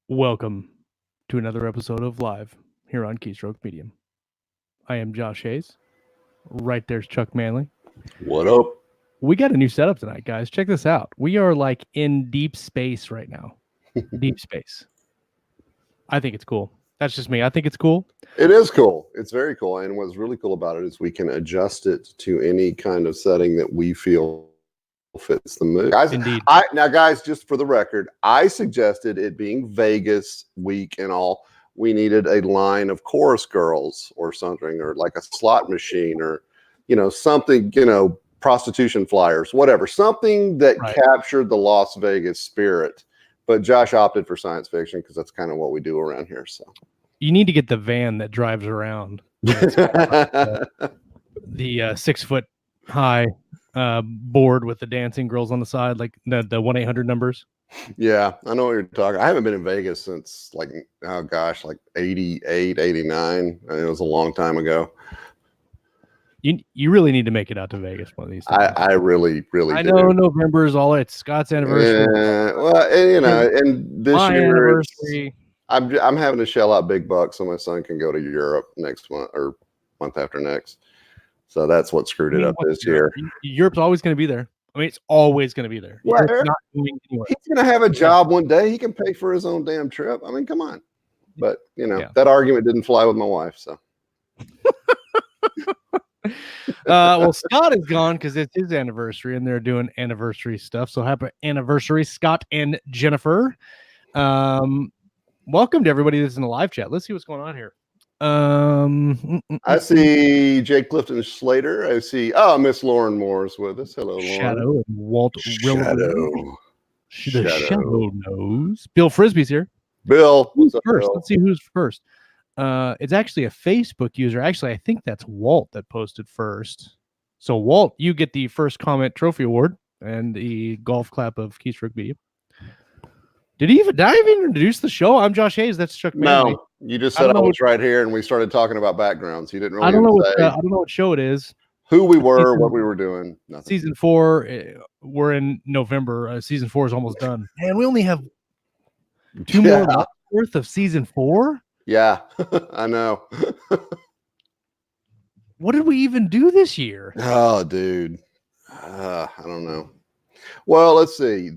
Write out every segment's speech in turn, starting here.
Welcome to another episode of Live here on Keystroke Medium. I am Josh Hayes. Right there's Chuck Manley. What up? We got a new setup tonight, guys. Check this out. We are like in deep space right now. Deep space. I think it's cool. That's just me. I think it's cool. It is cool. It's very cool. And what's really cool about it is we can adjust it to any kind of setting that we feel fits the mood. Guys, Indeed. Now, guys, just for the record, I suggested it being Vegas week and all. We needed a line of chorus girls or something, or like a slot machine, or something, prostitution flyers, whatever, something that captured the Las Vegas spirit. But Josh opted for science fiction because that's kind of what we do around here. So you need to get the van that drives around. The 6 foot high board with the dancing girls on the side, like the 1-800 numbers. Yeah, I know what you're talking. I haven't been in Vegas since like 88, 89. It was a long time ago. You really need to make it out to Vegas one of these times. I really I know November is all it's Scott's anniversary. Well, and this my year anniversary. I'm having to shell out big bucks so my son can go to Europe next month or month after next. So that's what screwed it up this year. Europe's always going to be there. I mean, it's always going to be there. Well, not going anywhere. He's going to have a job one day. He can pay for his own damn trip. I mean, come on. But, that argument didn't fly with my wife, so. Well, Scott is gone because it's his anniversary and they're doing anniversary stuff. So happy anniversary, Scott and Jennifer. Welcome to everybody that's in the live chat. Let's see what's going on here. I see Jake Clifton Slater. I see Miss Lauren Moore's with us. Hello, Lauren. Shadow and Walt Shadow. The Shadow knows. Bill Frisbee's here. Bill, who's first? Bill? Let's see who's first. It's actually a Facebook user. Actually, I think that's Walt that posted first. So Walt, you get the first comment trophy award and the golf clap of Keystroke Media. Did I even introduce the show? I'm Josh Hayes. That's Chuck Manley. No, you just said I was right here, and we started talking about backgrounds. You didn't really. I don't know what show it is. Who we were, what we were doing. Nothing. Season 4. We're in November. Season 4 is almost done, and we only have 2 more months worth of season 4. Yeah, I know. What did we even do this year? Oh, dude, I don't know. Well, let's see.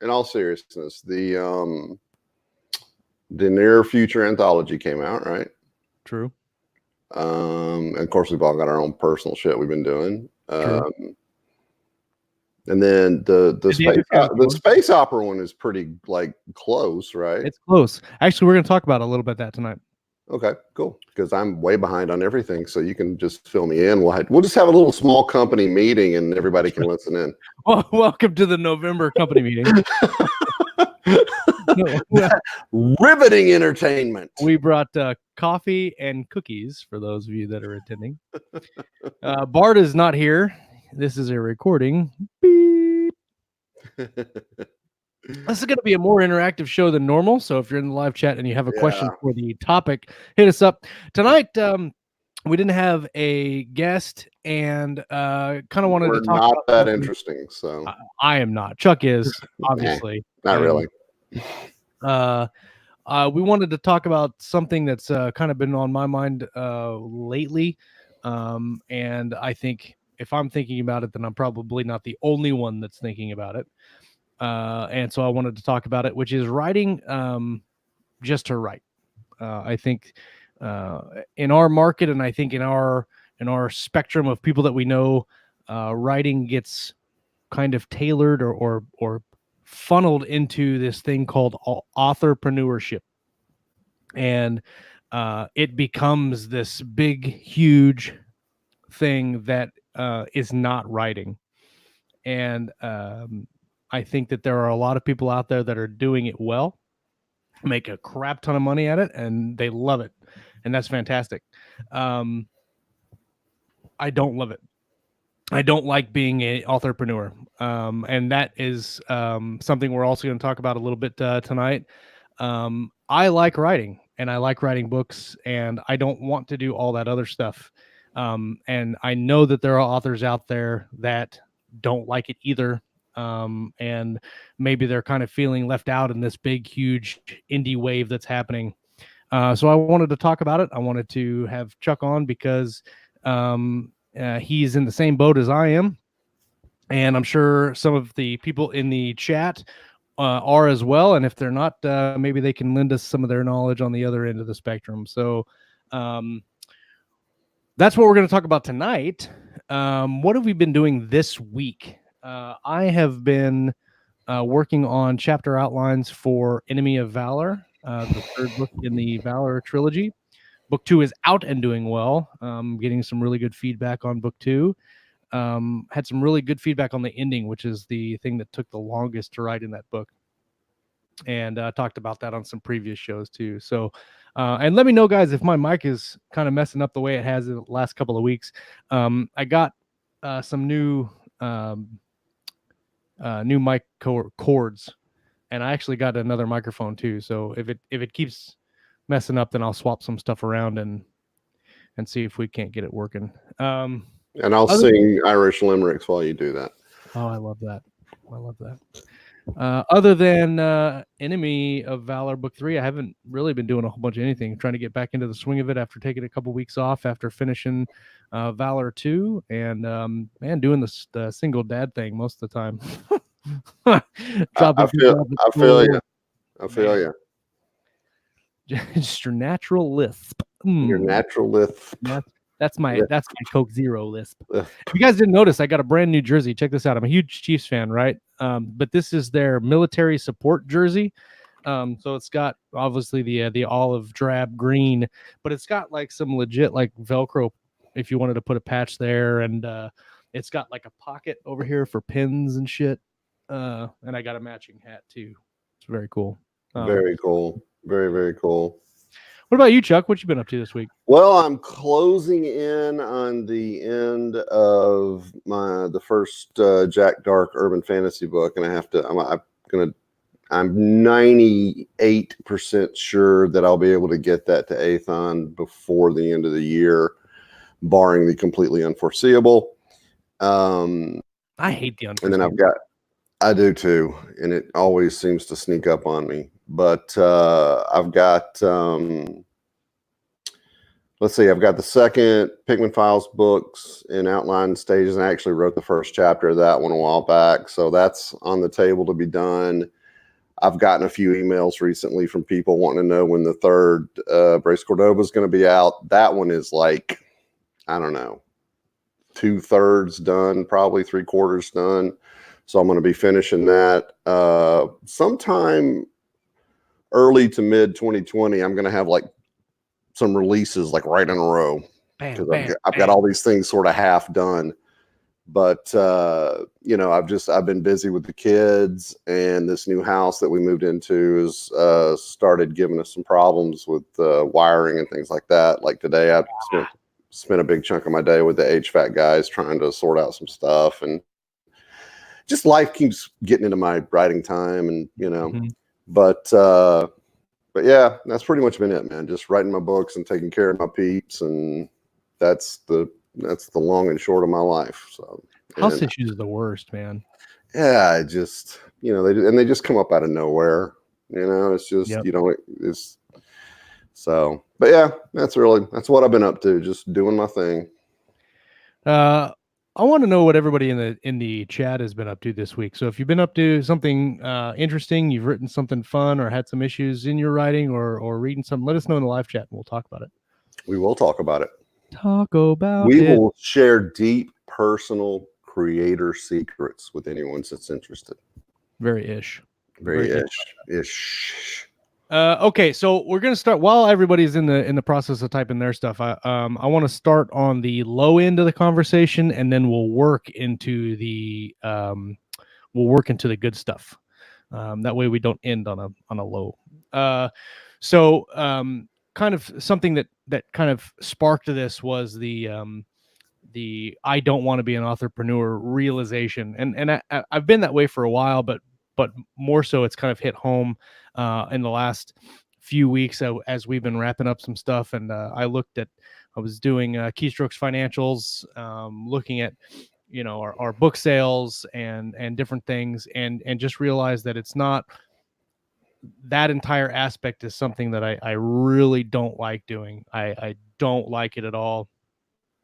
In all seriousness, the Near Future anthology came out, right? True. And of course, we've all got our own personal shit we've been doing. And then the space opera one is pretty close, right? It's close. Actually, we're going to talk about a little bit that tonight. Okay, cool. Because I'm way behind on everything, so you can just fill me in. We'll just have a little small company meeting, and everybody can listen in. Well, welcome to the November company meeting. Riveting entertainment. We brought coffee and cookies for those of you that are attending. Bart is not here. This is a recording. Beep. This is going to be a more interactive show than normal. So if you're in the live chat and you have a question for the topic, hit us up. Tonight, we didn't have a guest and kind of wanted to talk about that interesting. So I am not. Chuck is, obviously. Not really. We wanted to talk about something that's kind of been on my mind lately. And I think if I'm thinking about it, then I'm probably not the only one that's thinking about it. And so I wanted to talk about it, which is writing just to write. I think in our market, and I think in our spectrum of people that we know, writing gets kind of tailored or funneled into this thing called authorpreneurship. And it becomes this big, huge thing that is not writing. And I think that there are a lot of people out there that are doing it well, make a crap ton of money at it, and they love it. And that's fantastic. I don't love it. I don't like being an authorpreneur. And that is something we're also going to talk about a little bit tonight. I like writing, and I like writing books, and I don't want to do all that other stuff. And I know that there are authors out there that don't like it either. and maybe they're kind of feeling left out in this big, huge indie wave that's happening. So I wanted to talk about it. I wanted to have Chuck on because he's in the same boat as I am. And I'm sure some of the people in the chat are as well. And if they're not, maybe they can lend us some of their knowledge on the other end of the spectrum. So that's what we're going to talk about tonight. What have we been doing this week? I have been working on chapter outlines for Enemy of Valor, the third book in the Valor trilogy. Book 2 is out and doing well. Getting some really good feedback on book 2. Had some really good feedback on the ending, which is the thing that took the longest to write in that book. And talked about that on some previous shows too. So, and let me know, guys, if my mic is kind of messing up the way it has in the last couple of weeks. I got some new mic cords, and I actually got another microphone too. So if it keeps messing up, then I'll swap some stuff around and see if we can't get it working. And I'll sing Irish limericks while you do that. Oh, I love that. I love that. Other than Enemy of Valor Book 3, I haven't really been doing a whole bunch of anything. Trying to get back into the swing of it after taking a couple weeks off after finishing Valor 2, and doing the single dad thing most of the time. I feel you. Just your natural lisp. Your natural lisp. That's my Coke Zero lisp. If you guys didn't notice, I got a brand new jersey. Check this out. I'm a huge Chiefs fan, right? But this is their military support jersey. So it's got obviously the olive drab green, but it's got like some legit like Velcro if you wanted to put a patch there, and it's got like a pocket over here for pins and shit. And I got a matching hat too. It's very cool. Very cool. Very, very cool. What about you, Chuck? What you been up to this week? Well, I'm closing in on the end of the first Jack Dark urban fantasy book, and I'm 98% sure that I'll be able to get that to Athon before the end of the year, barring the completely unforeseeable. I hate the unforeseeable. And then I do too, and it always seems to sneak up on me. But I've got, let's see, I've got the second Pikmin Files books in outline stages, and I actually wrote the first chapter of that one a while back. So that's on the table to be done. I've gotten a few emails recently from people wanting to know when the third Brace Cordova is going to be out. That one is like, I don't know, 2/3 done, probably 3/4 done. So I'm going to be finishing that sometime early to mid 2020. I'm going to have like some releases like right in a row, because I've got all these things sort of half done. But I've been busy with the kids, and this new house that we moved into has started giving us some problems with wiring and things like that. Like today, I've spent a big chunk of my day with the HVAC guys trying to sort out some stuff, and just life keeps getting into my writing time, and but yeah, that's pretty much been it, man. Just writing my books and taking care of my peeps, and that's the long and short of my life. So house issues are the worst, man. Yeah, I just they just come up out of nowhere. It's just it's so. But yeah, that's what I've been up to, just doing my thing. I want to know what everybody in the chat has been up to this week. So if you've been up to something interesting, you've written something fun, or had some issues in your writing, or reading something, let us know in the live chat, and we'll talk about it. We will talk about it. We will share deep, personal creator secrets with anyone that's interested. Very ish. Okay, so we're gonna start while everybody's in the process of typing their stuff. I want to start on the low end of the conversation, and then we'll work into the good stuff. That way we don't end on a low. Kind of something that kind of sparked this was the I don't want to be an entrepreneur realization, and I've been that way for a while, but more so it's kind of hit home in the last few weeks as we've been wrapping up some stuff. And I was doing Keystrokes financials, looking at our book sales and different things, and just realize that it's not, that entire aspect is something that I really don't like doing. I don't like it at all.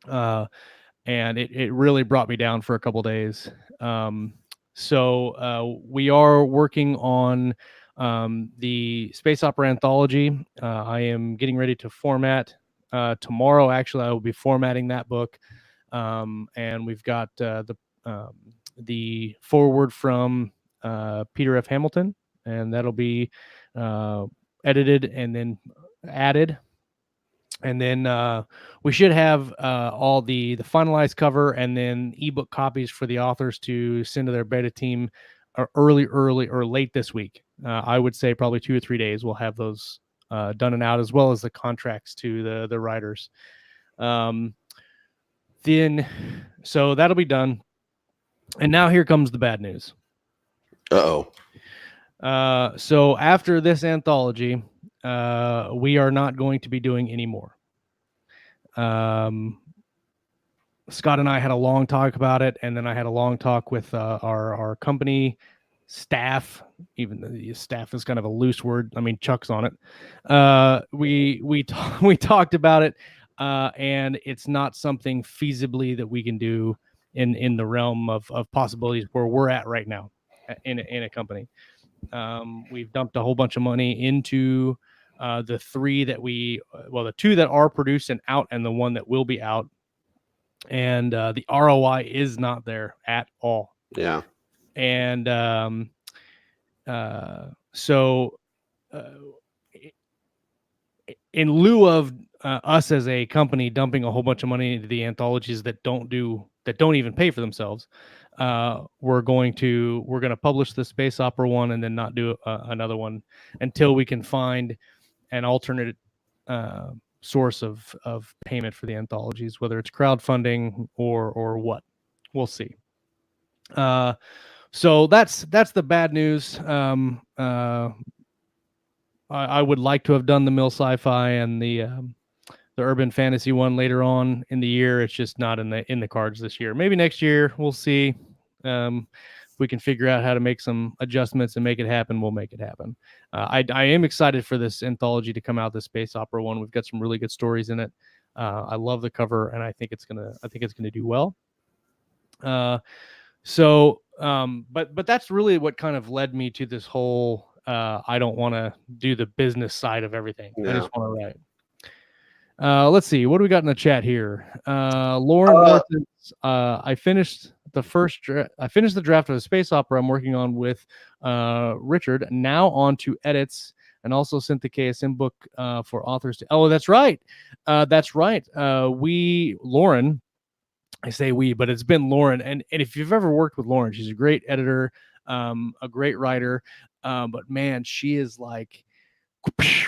And it really brought me down for a couple days. So we are working on the Space Opera Anthology. I am getting ready to format tomorrow. Actually, I will be formatting that book. And we've got the foreword from Peter F. Hamilton, and that'll be edited and then added. And then we should have all the finalized cover and then ebook copies for the authors to send to their beta team early or late this week. I would say probably 2 or 3 days we'll have those done and out, as well as the contracts to the writers. Then, so that'll be done. And now here comes the bad news. Uh-oh. So after this anthology, we are not going to be doing any more. Scott and I had a long talk about it, and then I had a long talk with our company staff. Even the staff is kind of a loose word. I mean, Chuck's on it. We talked about it, and it's not something feasibly that we can do in the realm of possibilities where we're at right now in a company. We've dumped a whole bunch of money into the the 2 that are produced and out, and the 1 that will be out. And the ROI is not there at all. Yeah. And so in lieu of us as a company dumping a whole bunch of money into the anthologies that don't even pay for themselves, we're going to publish the Space Opera one and then not do another one until we can find an alternate source of payment for the anthologies, whether it's crowdfunding or what. We'll see. So that's the bad news. I would like to have done the Mill Sci-Fi and the urban fantasy one later on in the year. It's just not in the cards this year. Maybe next year, we'll see. If we can figure out how to make some adjustments and make it happen, we'll make it happen. I am excited for this anthology to come out, the Space Opera one. We've got some really good stories in it. I love the cover, and I think it's gonna do well. But that's really what kind of led me to this whole I don't want to do the business side of everything. Yeah. I just want to write. Let's see, what do we got in the chat here? Lauren, I finished the draft of a Space Opera I'm working on with Richard. Now on to edits, and also sent the KSM book for authors to. Oh, that's right. Lauren. I say we, but it's been Lauren. And if you've ever worked with Lauren, she's a great editor, a great writer. But man, she is like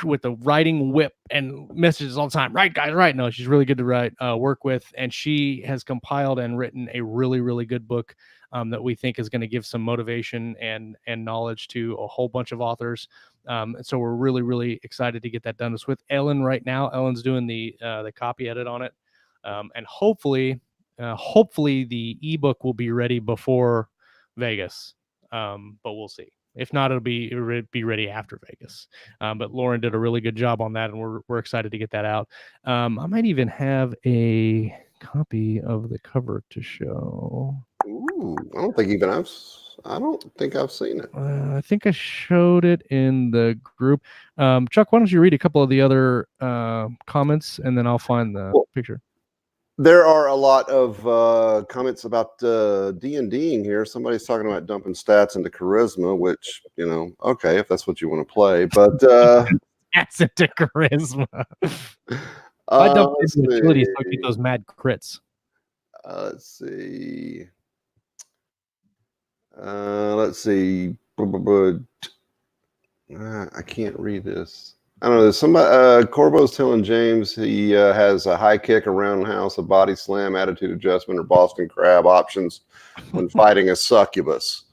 with the writing whip and messages all the time. Right, guys, right. No, she's really good to work with. And she has compiled and written a really, really good book that we think is going to give some motivation and knowledge to a whole bunch of authors. And so we're really, really excited to get that done. It's with Ellen right now. Ellen's doing the copy edit on it. And hopefully the ebook will be ready before Vegas, but we'll see. If not, it'll be ready after Vegas. But Lauren did a really good job on that, and we're excited to get that out. I might even have a copy of the cover to show. Ooh, I don't think I've seen it. I think I showed it in the group. Chuck, why don't you read a couple of the other comments, and then I'll find the picture. There are a lot of comments about D&Ding here. Somebody's talking about dumping stats into charisma, which, okay, if that's what you want to play. But stats into charisma. I dump into agility so I get those mad crits. Let's see. I can't read this. I don't know. There's somebody. Corbo's telling James he has a high kick, a roundhouse, a body slam, attitude adjustment, or Boston Crab options when fighting a succubus.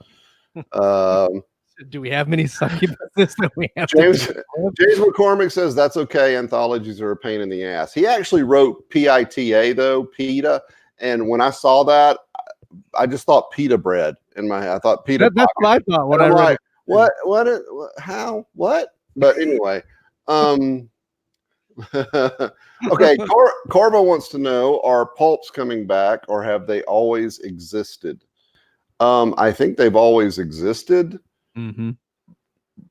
Do we have many succubuses that we have? James McCormick says that's okay. Anthologies are a pain in the ass. He actually wrote PITA though, PETA, and when I saw that, I just thought pita bread in my head. I thought pita. That's what I thought when I I'm read like, it. what, how, what? But anyway, okay. Corvo wants to know: are pulps coming back, or have they always existed? I think they've always existed,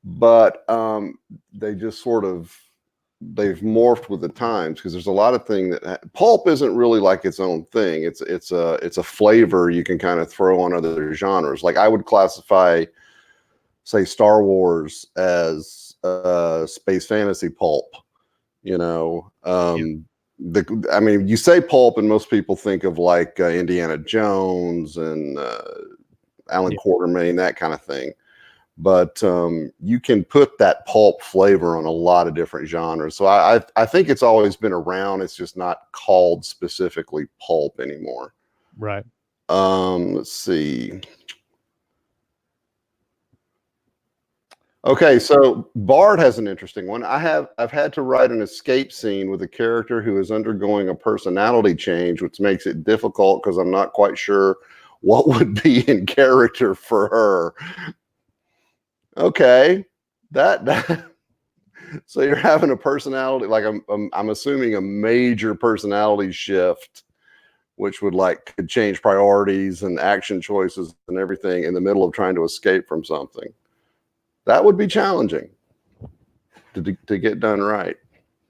but they just sort of they've morphed with the times, because there's a lot of things that pulp isn't really like its own thing. It's a flavor you can kind of throw on other genres. Like I would classify, say, Star Wars as space fantasy pulp. You know, I mean, you say pulp, and most people think of like Indiana Jones and Alan Quartermain, that kind of thing. But you can put that pulp flavor on a lot of different genres. So I think it's always been around. It's just not called specifically pulp anymore. Right. Let's see. Okay, so Bard has an interesting one. I've had to write an escape scene with a character who is undergoing a personality change, which makes it difficult because I'm not quite sure what would be in character for her. Okay, that so you're having a personality, like I'm assuming a major personality shift, which would like could change priorities and action choices and everything in the middle of trying to escape from something. That would be challenging to get done right.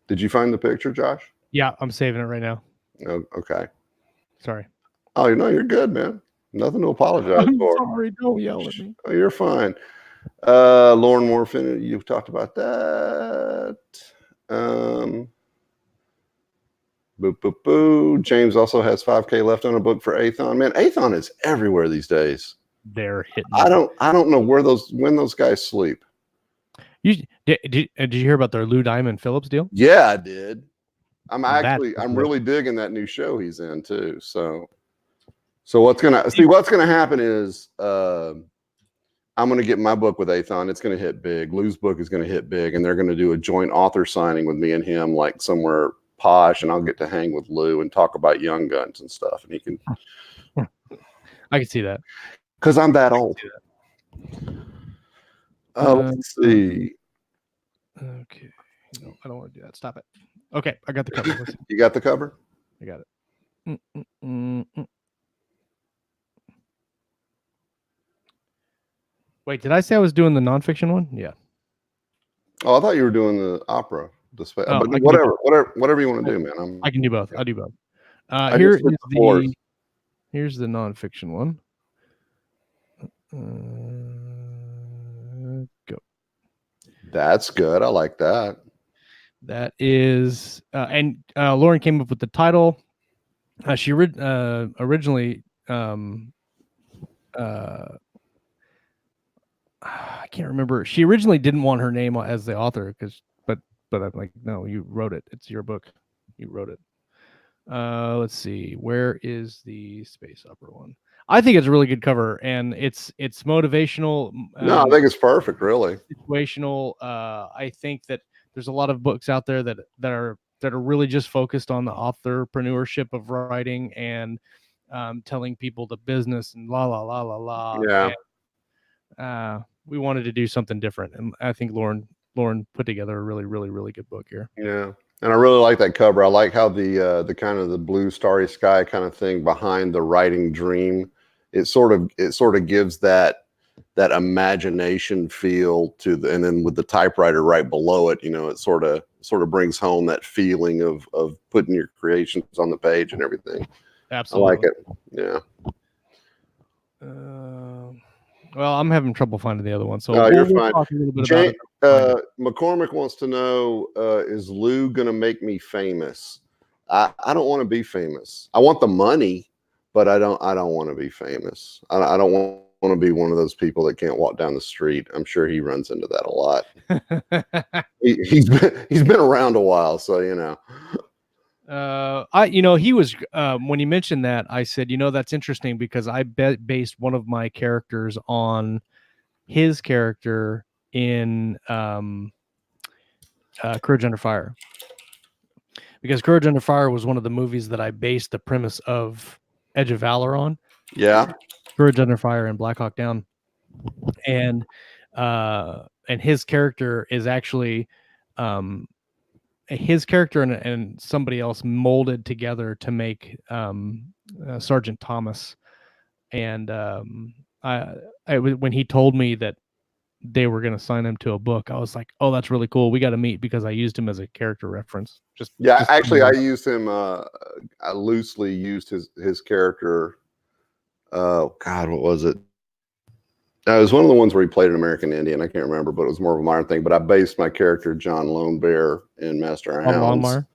Did you find the picture, Josh? Yeah, I'm saving it right now. Oh, okay. Sorry. Oh, no, you're good, man. Nothing to apologize for. Sorry, don't yell at me. Oh, you're fine. Lauren Morfin, you've talked about that. Boo, boo, boo. James also has 5K left on a book for Athon. Man, Athon is everywhere these days. They're hitting. I don't know when those guys sleep. Did you hear about their Lou Diamond Phillips deal? Yeah, I did. I'm That's really digging that new show he's in too. So what's gonna happen is I'm gonna get my book with Athon. It's gonna hit big. Lou's book is gonna hit big, and they're gonna do a joint author signing with me and him, like somewhere posh, and I'll get to hang with Lou and talk about Young Guns and stuff. And he can. I can see that. Because I'm that old. Let's see. Okay. No, I don't want to do that. Stop it. Okay, I got the cover. You got the cover? I got it. Wait, did I say I was doing the nonfiction one? Yeah. Oh, I thought you were doing the opera. But whatever you want to do, man. I can do both. I'll do both. Here's the nonfiction one. Go. That's good. I like that. That is, and Lauren came up with the title. She originally, I can't remember. She originally didn't want her name as the author but I'm like, no, you wrote it. It's your book. You wrote it. Let's see. Where is the space opera one? I think it's a really good cover, and it's motivational. No, I think it's perfect, really. Situational. I think that there's a lot of books out there that are really just focused on the authorpreneurship of writing and telling people the business and la la la la la. Yeah. And, we wanted to do something different, and I think Lauren put together a really, really, really good book here. Yeah. And I really like that cover. I like how the kind of the blue starry sky kind of thing behind the writing dream. It sort of gives that imagination feel to and then with the typewriter right below it, it sort of brings home that feeling of putting your creations on the page and everything. Absolutely. I like it. Yeah. Well, I'm having trouble finding the other one, so you're fine. Talk a little bit about it. McCormick wants to know: is Lou gonna make me famous? I don't want to be famous. I want the money, but I don't want to be famous. I don't want to be one of those people that can't walk down the street. I'm sure he runs into that a lot. He's been around a while, so he was when he mentioned that, I said, that's interesting because I based one of my characters on his character in Courage Under Fire, because Courage Under Fire was one of the movies that I based the premise of Edge of Valor on. Yeah. Courage Under Fire and Black Hawk Down, and his character is actually his character and somebody else molded together to make Sergeant Thomas. And when he told me that they were going to sign him to a book, I was like, oh, that's really cool. We got to meet, because I used him as a character reference. Actually, I used him. I loosely used his character. Oh God, what was it? It was one of the ones where he played an American Indian. I can't remember, but it was more of a modern thing. But I based my character John Lone Bear in Master of Hounds Longmire?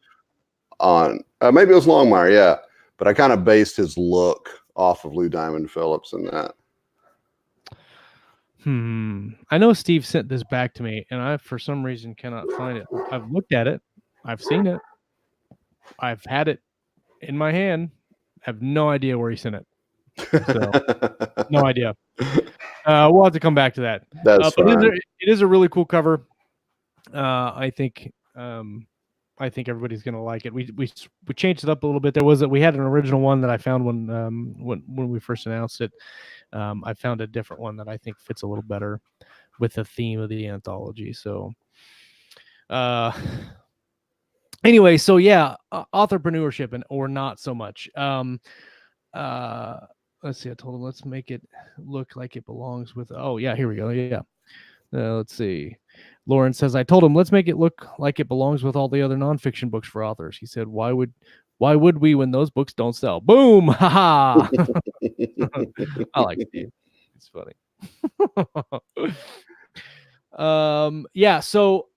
on maybe it was Longmire, yeah. But I kind of based his look off of Lou Diamond Phillips and that. I know Steve sent this back to me, and I, for some reason, cannot find it. I've looked at it. I've seen it. I've had it in my hand. I have no idea where he sent it. So, no idea. We'll have to come back to that. That's fine. It is a really cool cover. I think everybody's gonna like it. We changed it up a little bit. We had an original one that I found when we first announced it. I found a different one that I think fits a little better with the theme of the anthology. So, anyway, so yeah, authorpreneurship or not so much. Let's see. I told him let's make it look like it belongs with. Oh yeah, here we go. Yeah. Let's see. Lauren says, I told him let's make it look like it belongs with all the other nonfiction books for authors. He said, why would we when those books don't sell? Boom! Ha ha! I like Steve. It's funny. Yeah. So,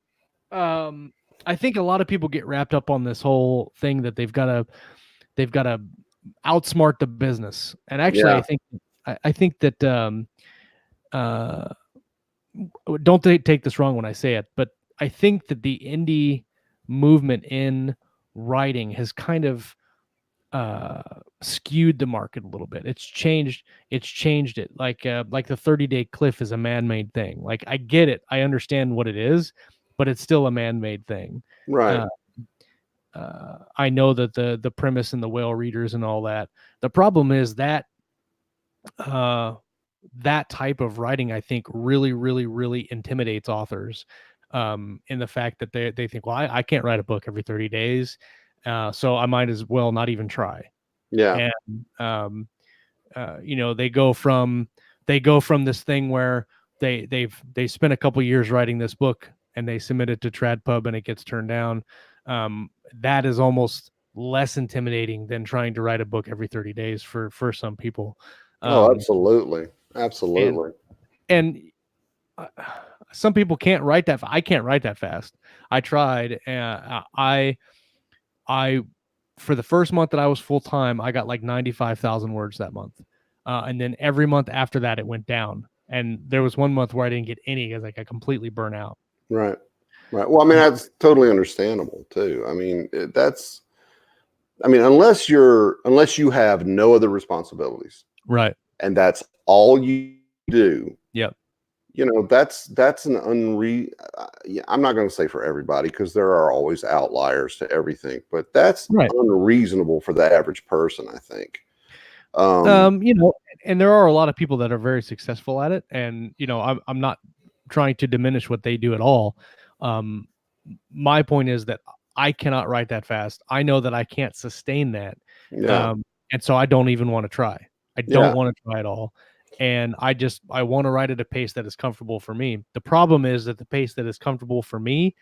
I think a lot of people get wrapped up on this whole thing that they've got to outsmart the business. And actually, yeah. I think that don't take this wrong when I say it, but I think that the indie movement in writing has kind of skewed the market a little bit. It's changed it. Like the 30-day cliff is a man-made thing. Like, I get it. I understand what it is, but it's still a man-made thing. Right. I know that the premise and the whale readers and all that. The problem is that that type of writing, I think, really, really, really intimidates authors in the fact that they think, well, I can't write a book every 30 days, so I might as well not even try. Yeah. And they go from this thing where they spent a couple years writing this book and they submit it to TradPub and it gets turned down. That is almost less intimidating than trying to write a book every 30 days for some people. Absolutely. And some people can't write that. I can't write that fast. I tried, and I for the first month that I was full time, I got like 95,000 words that month, and then every month after that it went down. And there was one month where I didn't get any because I completely burnt out. Right. Well, I mean, that's totally understandable too. I mean, unless you have no other responsibilities, right, and that's all you do. Yep. That's an I'm not going to say for everybody, because there are always outliers to everything, but that's right. Unreasonable for the average person, I think. And there are a lot of people that are very successful at it, and I'm not trying to diminish what they do at all. My point is that I cannot write that fast. I know that I can't sustain that. Yeah. And so I don't even want to try. I don't want to try at all. And I want to write at a pace that is comfortable for me. The problem is that the pace that is comfortable for me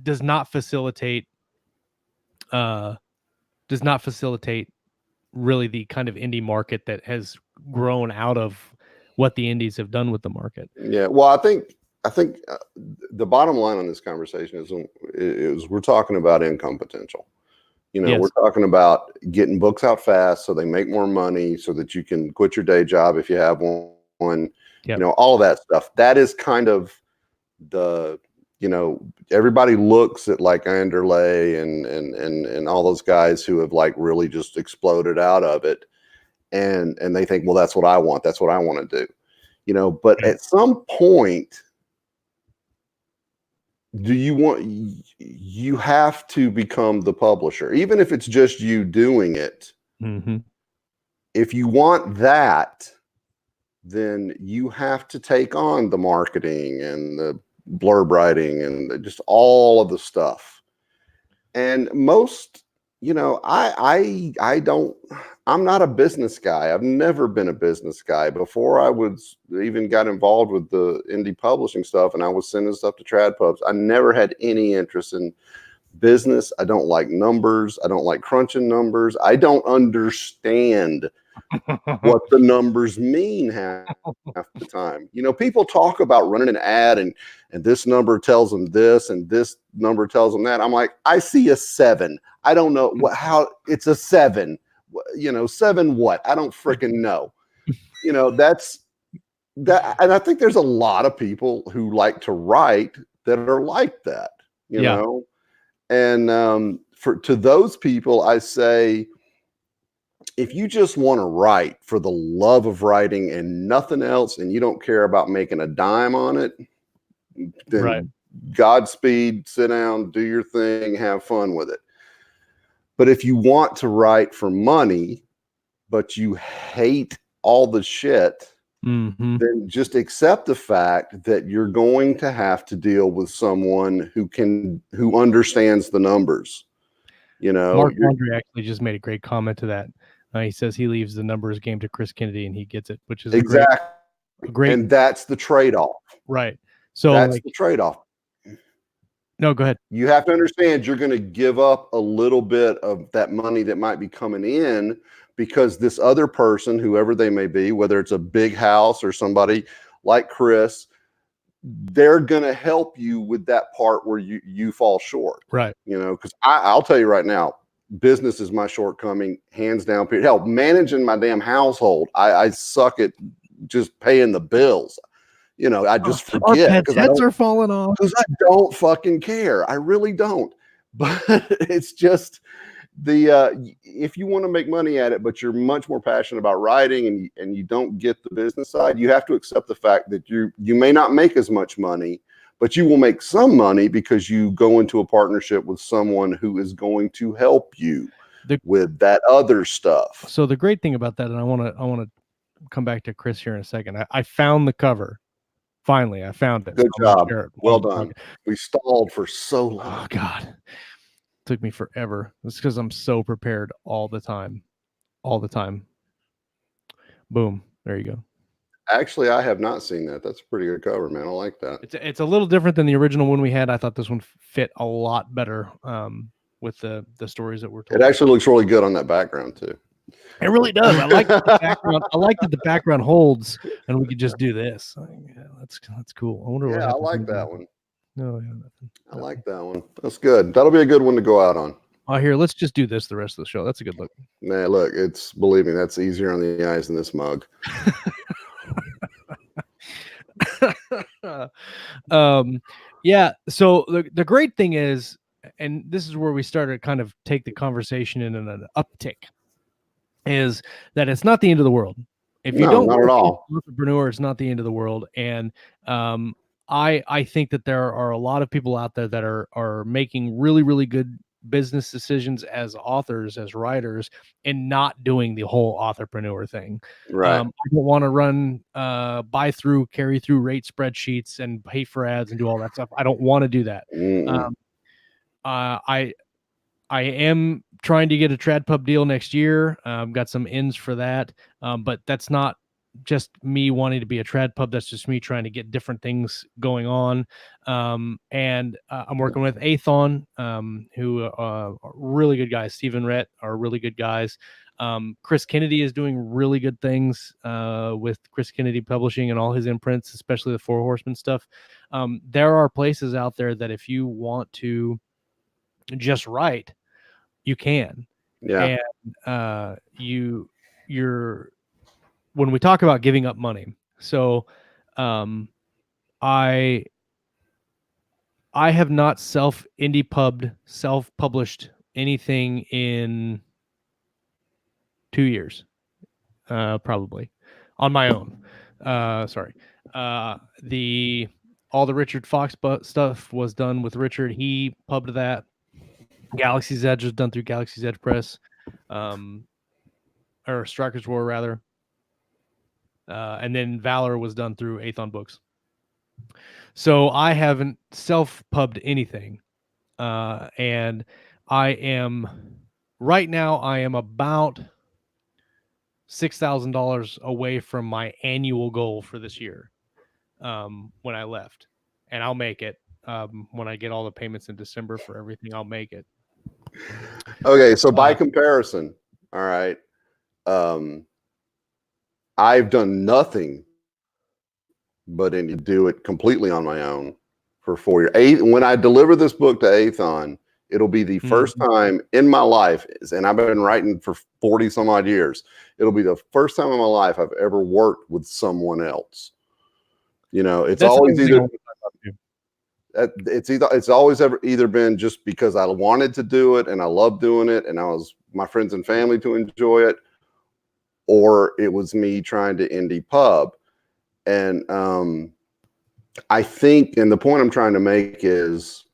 does not facilitate really the kind of indie market that has grown out of what the indies have done with the market. Yeah. Well, I think the bottom line on this conversation is we're talking about income potential. Yes. We're talking about getting books out fast so they make more money so that you can quit your day job if you have one. Yep. All of that stuff. That is kind of everybody looks at like Anderle and all those guys who have like really just exploded out of it. And they think, well, that's what I want. That's what I want to do. But at some point, you have to become the publisher, even if it's just you doing it. Mm-hmm. if you want that, then you have to take on the marketing and the blurb writing and just all of the stuff. And most, I'm not a business guy. I've never been a business guy. Before I was even got involved with the indie publishing stuff and I was sending stuff to trad pubs, I never had any interest in business. I don't like numbers. I don't like crunching numbers. I don't understand what the numbers mean half the time. People talk about running an ad and this number tells them this and this number tells them that. I'm like, I see a 7. I don't know how it's a 7. 7 what? I don't freaking know. That's that. And I think there's a lot of people who like to write that are like that, you know. And to those people, I say, if you just want to write for the love of writing and nothing else, and you don't care about making a dime on it, then Godspeed, sit down, do your thing, have fun with it. But if you want to write for money, but you hate all the shit, then just accept the fact that you're going to have to deal with someone who understands the numbers. Mark Laundrie actually just made a great comment to that. He says he leaves the numbers game to Chris Kennedy and he gets it, which is exactly a great. And that's the trade-off. Right. So that's the trade-off. No, go ahead. You have to understand you're going to give up a little bit of that money that might be coming in because this other person, whoever they may be, whether it's a big house or somebody like Chris, they're going to help you with that part where you fall short. Right. Because I'll tell you right now, business is my shortcoming, hands down. Hell, managing my damn household, I suck at just paying the bills. I just forget because heads are falling off. Because I don't fucking care. I really don't. But it's just if you want to make money at it, but you're much more passionate about writing and you don't get the business side, you have to accept the fact that you may not make as much money, but you will make some money because you go into a partnership with someone who is going to help you with that other stuff. So the great thing about that, and I want to come back to Chris here in a second. I found the cover. Finally, I found it. Good job. Well done. We stalled for so long. Oh God, it took me forever. It's because I'm so prepared all the time. Boom. There you go. Actually, I have not seen that. That's a pretty good cover, man. I like that. It's a little different than the original one we had. I thought this one fit a lot better with the stories that we're told. It actually looks really good on that background too. It really does. I like the background. I like that the background holds, and we could just do this. Yeah, that's cool. I wonder. Yeah, I like that one. No, yeah, nothing. I like that one. That's good. That'll be a good one to go out on. Oh, here, let's just do this the rest of the show. That's a good look. Nah, look, believe me, that's easier on the eyes than this mug. Yeah. So the great thing is, and this is where we started to kind of take the conversation in an uptick, is that it's not the end of the world. If you don't not at all, entrepreneur, it's not the end of the world. And I think that there are a lot of people out there that are making really, really good business decisions as authors, as writers, and not doing the whole authorpreneur thing. Right. I don't want to run buy through, carry through rate spreadsheets and pay for ads and do all that stuff. I don't want to do that. I am trying to get a trad pub deal next year. I've got some ins for that. But that's not just me wanting to be a trad pub. That's just me trying to get different things going on. And I'm working with Athon, who are really good guys. Stephen Rhett are really good guys. Chris Kennedy is doing really good things with Chris Kennedy Publishing and all his imprints, especially the Four Horsemen stuff. There are places out there that if you want to just write, you can. Yeah. And you're when we talk about giving up money. So I have not self-published anything in 2 years, probably on my own. Sorry. All the Richard Fox stuff was done with Richard. He pubbed that. Galaxy's Edge was done through Galaxy's Edge Press. or Strikers War rather. And then Valor was done through Aethon Books. So I haven't self-pubbed anything. And I am right now about $6,000 away from my annual goal for this year. When I left, and I'll make it. When I get all the payments in December for everything, I'll make it. Okay, so by comparison, all right, I've done nothing but do it completely on my own for 4 years. When I deliver this book to Aethon, it'll be the first time in my life, and I've been writing for 40 some odd years. It'll be the first time in my life I've ever worked with someone else. You know, it's always either been just because I wanted to do it and I love doing it and I was my friends and family to enjoy it, or it was me trying to indie pub. And I think, and the point I'm trying to make is,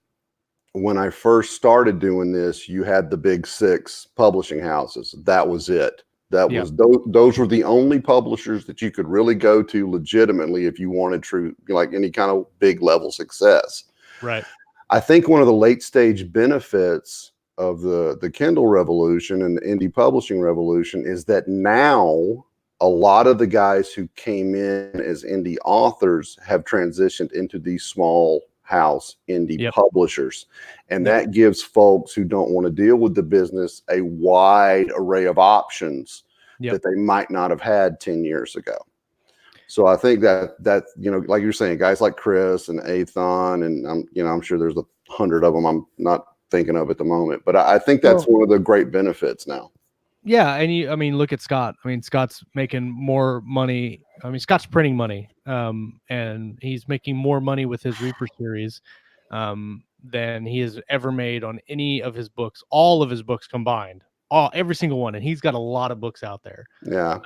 when I first started doing this, you had the big 6 publishing houses. That was it. That was those were the only publishers that you could really go to legitimately if you wanted true, like any kind of big level success. Right. I think one of the late stage benefits of the Kindle revolution and the indie publishing revolution is that now a lot of the guys who came in as indie authors have transitioned into these small house indie publishers. And that gives folks who don't want to deal with the business a wide array of options that they might not have had 10 years ago. So I think that, you know, like you're saying, guys like Chris and Aethon, and I'm sure there's 100 of them I'm not thinking of at the moment, but I think that's one of the great benefits now. Yeah, and look at Scott. I mean, Scott's making more money. I mean, Scott's printing money, and he's making more money with his Reaper series than he has ever made on any of his books. All of his books combined, every single one, and he's got a lot of books out there. Yeah,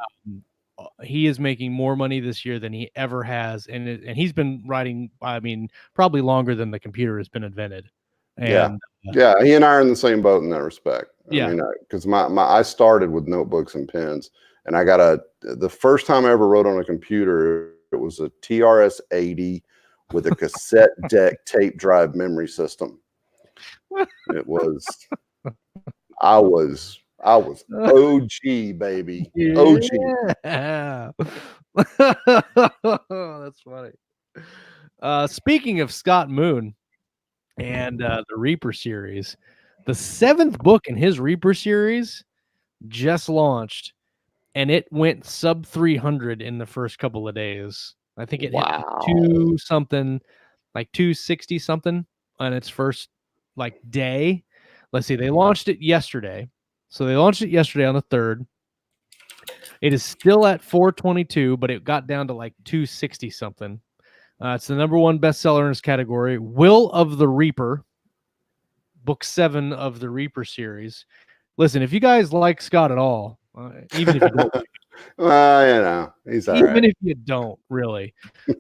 he is making more money this year than he ever has, and he's been writing. I mean, probably longer than the computer has been invented. And, yeah, he and I are in the same boat in that respect. I mean, because I started with notebooks and pens, and I got the first time I ever wrote on a computer, it was a TRS-80 with a cassette deck tape drive memory system. It was, I was OG, baby. OG. Yeah. That's funny. Speaking of Scott Moon and the Reaper series, the 7th book in his Reaper series just launched, and it went sub 300 in the first couple of days. I think it hit 260 something on its first day. Let's see, they launched it yesterday. So they launched it yesterday on the 3rd. It is still at 422, but it got down to 260 something. It's the #1 bestseller in its category. Will of the Reaper, book 7 of the Reaper series. Listen, if you guys like Scott at all, even if you don't, he's even if you don't really,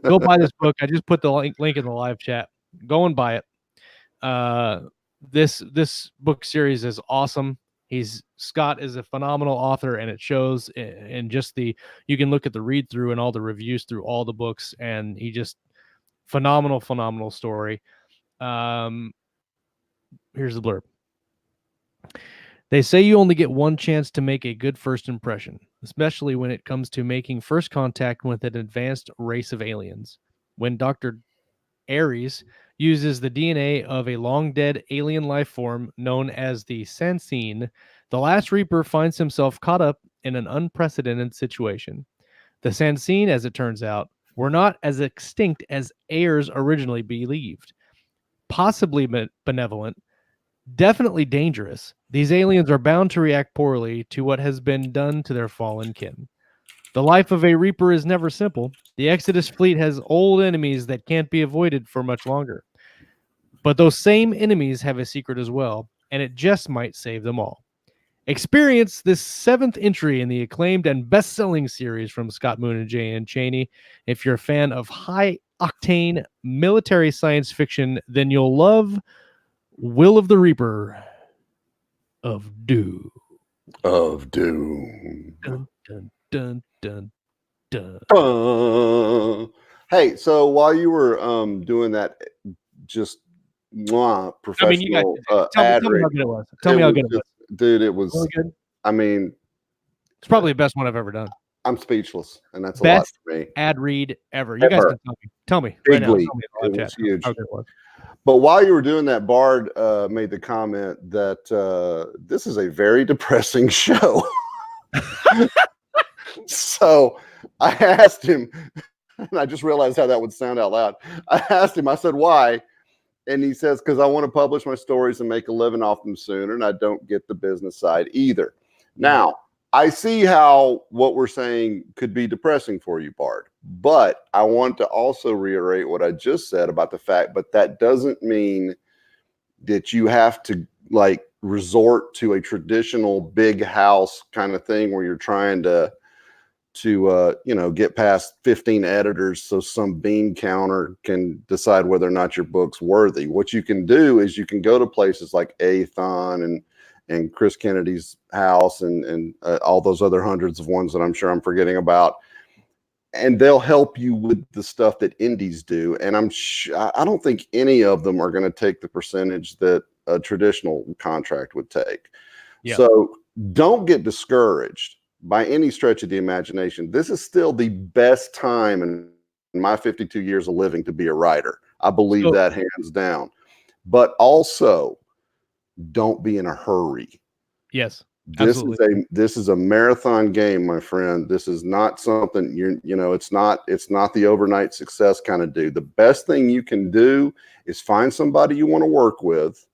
go buy this book. I just put the link in the live chat. Go and buy it. This book series is awesome. Scott is a phenomenal author, and it shows in just you can look at the read through and all the reviews through all the books, and he just phenomenal story. Here's the blurb. They say you only get one chance to make a good first impression, especially when it comes to making first contact with an advanced race of aliens. When Dr. Ares uses the DNA of a long-dead alien life form known as the Sansine, the last Reaper finds himself caught up in an unprecedented situation. The Sansine, as it turns out, were not as extinct as Ayers originally believed. Possibly benevolent, definitely dangerous, these aliens are bound to react poorly to what has been done to their fallen kin. The life of a Reaper is never simple. The Exodus fleet has old enemies that can't be avoided for much longer. But those same enemies have a secret as well, and it just might save them all. Experience this 7th entry in the acclaimed and best-selling series from Scott Moon and J.N. Chaney. If you're a fan of high-octane military science fiction, then you'll love Will of the Reaper of Doom. of doom. Dun, dun, dun, dun, dun. Hey, so while you were doing that, just I mean, you guys professional tell me ad how read, good it was. Tell me how good it was. dude. It Really was. good. I mean, It's probably the best one I've ever done. I'm speechless, and that's a lot Best for me. ad read ever. You guys Ever. can tell me right now. Bigly. Tell me in the It live was chat huge. how good it was. But while you were doing that, Bard made the comment that this is a very depressing show. So I asked him, and I just realized how that would sound out loud. I asked him, I said, why? And he says, because I want to publish my stories and make a living off them sooner, and I don't get the business side either. Now, I see how what we're saying could be depressing for you, Bard, but I want to also reiterate what I just said about the fact, but that doesn't mean that you have to like resort to a traditional big house kind of thing where you're trying to get past 15 editors so some bean counter can decide whether or not your book's worthy. What you can do is you can go to places like Athon and Chris Kennedy's house and all those other hundreds of ones that I'm sure I'm forgetting about, and they'll help you with the stuff that indies do. And I don't think any of them are going to take the percentage that a traditional contract would take. Yeah. So don't get discouraged by any stretch of the imagination. This is still the best time in my 52 years of living to be a writer. I believe that hands down. But also, don't be in a hurry. Yes. Absolutely. This is a marathon game, my friend. This is not something it's not the overnight success kind of do. The best thing you can do is find somebody you want to work with,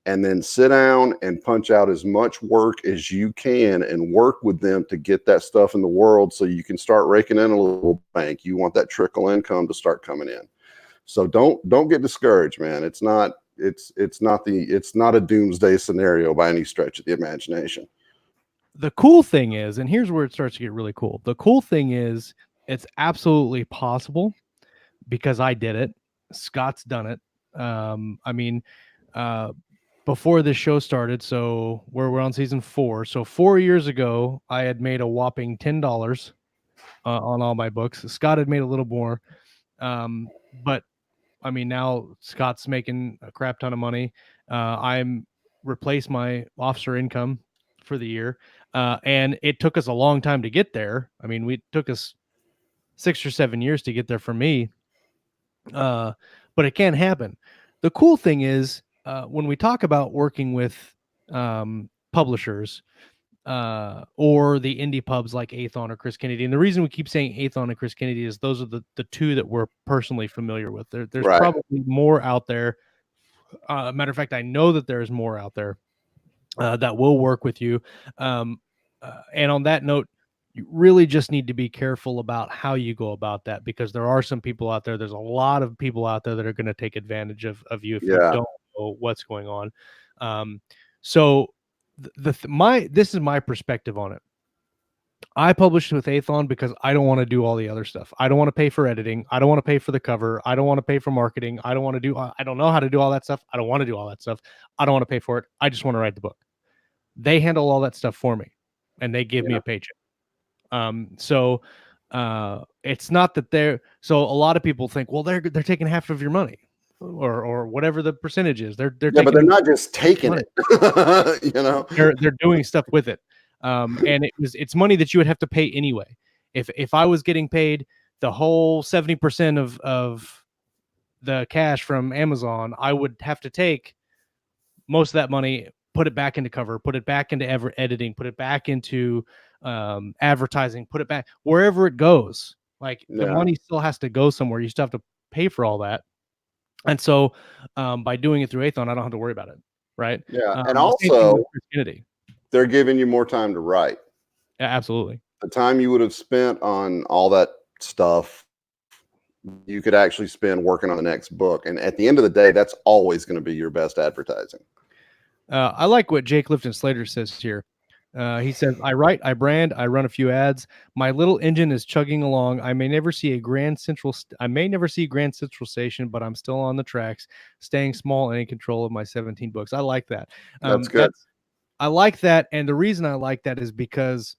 and then sit down and punch out as much work as you can and work with them to get that stuff in the world so you can start raking in a little bank. You want that trickle income to start coming in. So don't get discouraged, man. It's not a doomsday scenario by any stretch of the imagination. The cool thing is, and here's where it starts to get really cool. The cool thing is it's absolutely possible because I did it. Scott's done it. Before this show started, so we're on season 4. So 4 years ago, I had made a whopping $10 on all my books. Scott had made a little more. But I mean, now Scott's making a crap ton of money. I'm replaced my officer income for the year. And it took us a long time to get there. I mean, it took us 6 or 7 years to get there for me. But it can happen. The cool thing is, when we talk about working with publishers or the indie pubs like Athon or Chris Kennedy, and the reason we keep saying Athon and Chris Kennedy is those are the two that we're personally familiar with. There's Right. probably more out there. Matter of fact, I know that there's more out there that will work with you. And on that note, you really just need to be careful about how you go about that, because there are some people out there. There's a lot of people out there that are going to take advantage of you if you don't know what's going on. So this is my perspective on it. I published with Athon because I don't want to do all the other stuff. I don't want to pay for editing. I don't want to pay for the cover. I don't want to pay for marketing. I don't know how to do all that stuff. I don't want to do all that stuff. I don't want to pay for it. I just want to write the book. They handle all that stuff for me, and they give me a paycheck. So it's not that so a lot of people think, well, they're taking half of your money or whatever the percentage is. But they're not just taking it. They're doing stuff with it. And it's money that you would have to pay anyway. If I was getting paid the whole 70% of the cash from Amazon, I would have to take most of that money, put it back into cover, put it back into editing, put it back into advertising, put it back wherever it goes. Like the money still has to go somewhere. You still have to pay for all that. And so by doing it through Athon, I don't have to worry about it. Right. Yeah. And also they're giving you more time to write. Yeah, absolutely. The time you would have spent on all that stuff, you could actually spend working on the next book. And at the end of the day, that's always going to be your best advertising. I like what Jake Lifton Slater says here. He says, I write, I brand, I run a few ads. My little engine is chugging along. I may never see Grand Central Station, but I'm still on the tracks, staying small and in control of my 17 books. I like that. That's good. I like that, and the reason I like that is because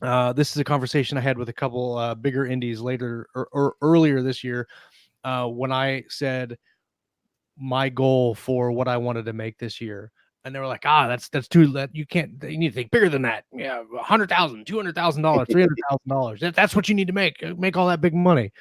this is a conversation I had with a couple bigger indies later or earlier this year when I said my goal for what I wanted to make this year. And they were like, that's too, you can't, you need to think bigger than that. Yeah. $100,000, $200,000, $300,000. That's what you need to make all that big money.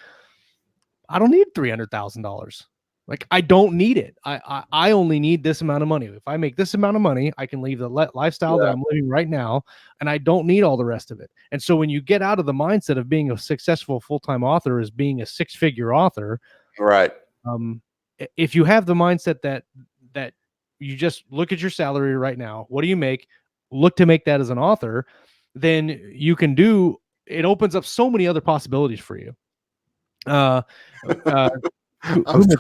I don't need $300,000. Like, I don't need it. I only need this amount of money. If I make this amount of money, I can leave the lifestyle that I'm living right now, and I don't need all the rest of it. And so when you get out of the mindset of being a successful full-time author as being a six-figure author, right? If you have the mindset that you just look at your salary right now, what do you make? Look to make that as an author, then you can do. It opens up so many other possibilities for you. I'm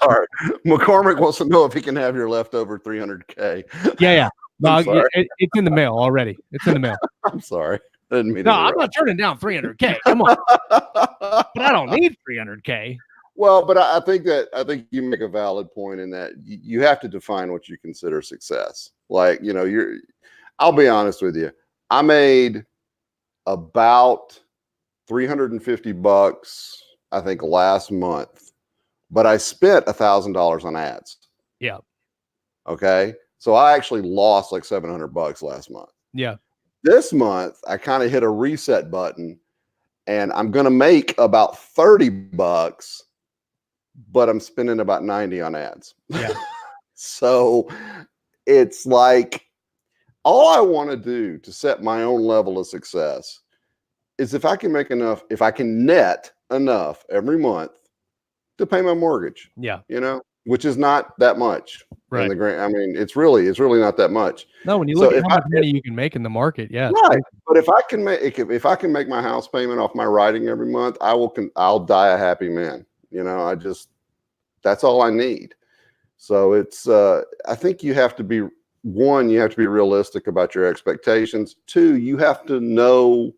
sorry. McCormick wants to know if he can have your leftover $300K. Yeah. No, it's in the mail already. It's in the mail. I'm sorry. I didn't mean no, I'm not turning down $300K. Come on. But I don't need $300K. Well, but I think you make a valid point in that you have to define what you consider success. Like, I'll be honest with you. I made about $350, I think, last month, but I spent $1,000 on ads. Yeah. Okay. So I actually lost like $700 last month. Yeah. This month, I kind of hit a reset button, and I'm going to make about $30, but I'm spending about 90 on ads. Yeah. So it's like, all I want to do to set my own level of success is if I can net enough every month to pay my mortgage. Yeah. Which is not that much. Right. In the grand, I mean, it's really not that much. No, when you look at how much money you can make in the market, yeah. Right. But if I can make my house payment off my writing every month, I'll die a happy man. That's all I need. So it's I think you have to be realistic about your expectations. 2, you have to know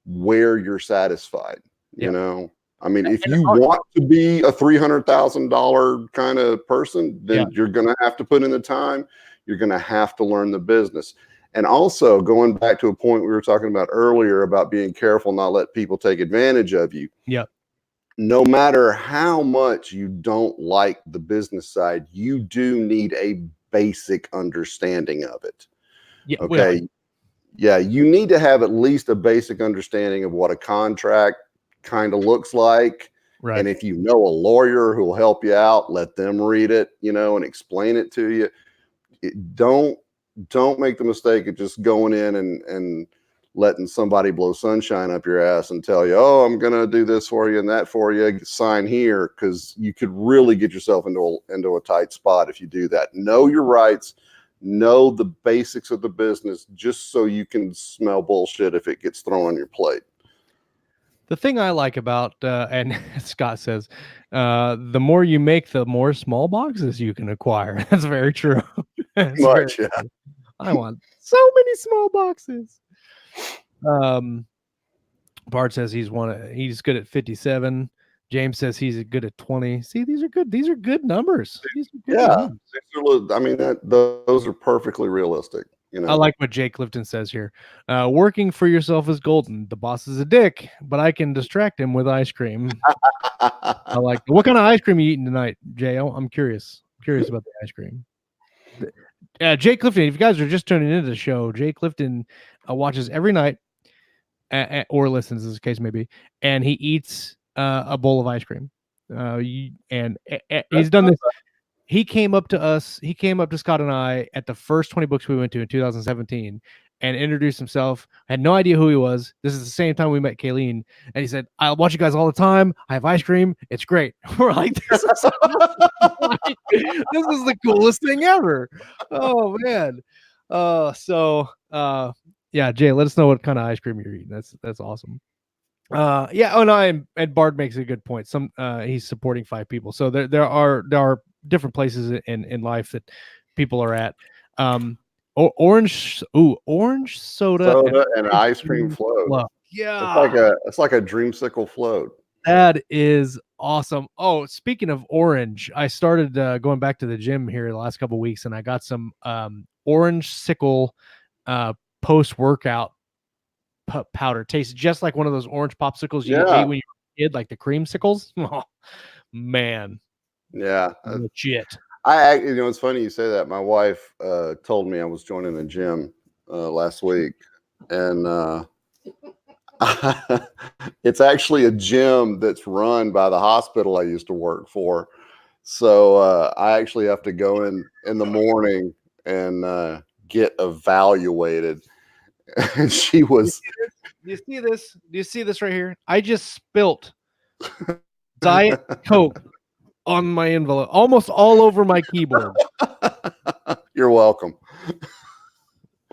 where you're satisfied. I mean, if you want to be a $300,000 kind of person, then you're going to have to put in the time. You're going to have to learn the business. And also, going back to a point we were talking about earlier about being careful, not let people take advantage of you. Yeah. No matter how much you don't like the business side, you do need a basic understanding of it. Yeah. Okay. Well, yeah. You need to have at least a basic understanding of what a contract kind of looks like. Right. And if you know a lawyer who will help you out, let them read it, and explain it to you. Don't make the mistake of just going in and letting somebody blow sunshine up your ass and tell you, oh, I'm going to do this for you and that for you, sign here, because you could really get yourself into a tight spot if you do that. Know your rights, know the basics of the business, just so you can smell bullshit if it gets thrown on your plate. The thing I like about, and Scott says, the more you make, the more small boxes you can acquire. That's very true. Much, yeah. I want so many small boxes. Bart says he's good at 57. James says he's good at 20. See, these are good. These are good numbers. Numbers. I mean, those are perfectly realistic. I like what Jay Clifton says here. Working for yourself is golden. The boss is a dick, but I can distract him with ice cream. I like. What kind of ice cream are you eating tonight, Jay? I'm curious. Curious about the ice cream. Jay Clifton, if you guys are just tuning into the show, Jay Clifton watches every night, or listens, as the case may be, and he eats a bowl of ice cream. And he's done this. He came up to Scott and I at the first 20 books we went to in 2017 and introduced himself. I had no idea who he was. This is the same time we met Kayleen. And he said, I watch you guys all the time. I have ice cream. It's great. We're like, this is the coolest thing ever. Oh, man. Yeah, Jay, let us know what kind of ice cream you're eating. That's awesome. And Bard makes a good point. He's supporting 5 people. So there are different places in life that people are at. Orange soda and ice cream float. Yeah, it's like a dreamsicle float. That is awesome. Oh, speaking of orange, I started going back to the gym here the last couple of weeks, and I got some orange sickle post workout powder. Tastes just like one of those orange popsicles you Yeah. ate when you were a kid, like the creamsicles. Oh, man, Yeah. legit. It's funny you say that. My wife told me I was joining the gym last week, and it's actually a gym that's run by the hospital I used to work for. So I actually have to go in the morning and get evaluated. And she was. Do you see this? Do you see this right here? I just spilt Diet Coke on my envelope, almost all over my keyboard. You're welcome.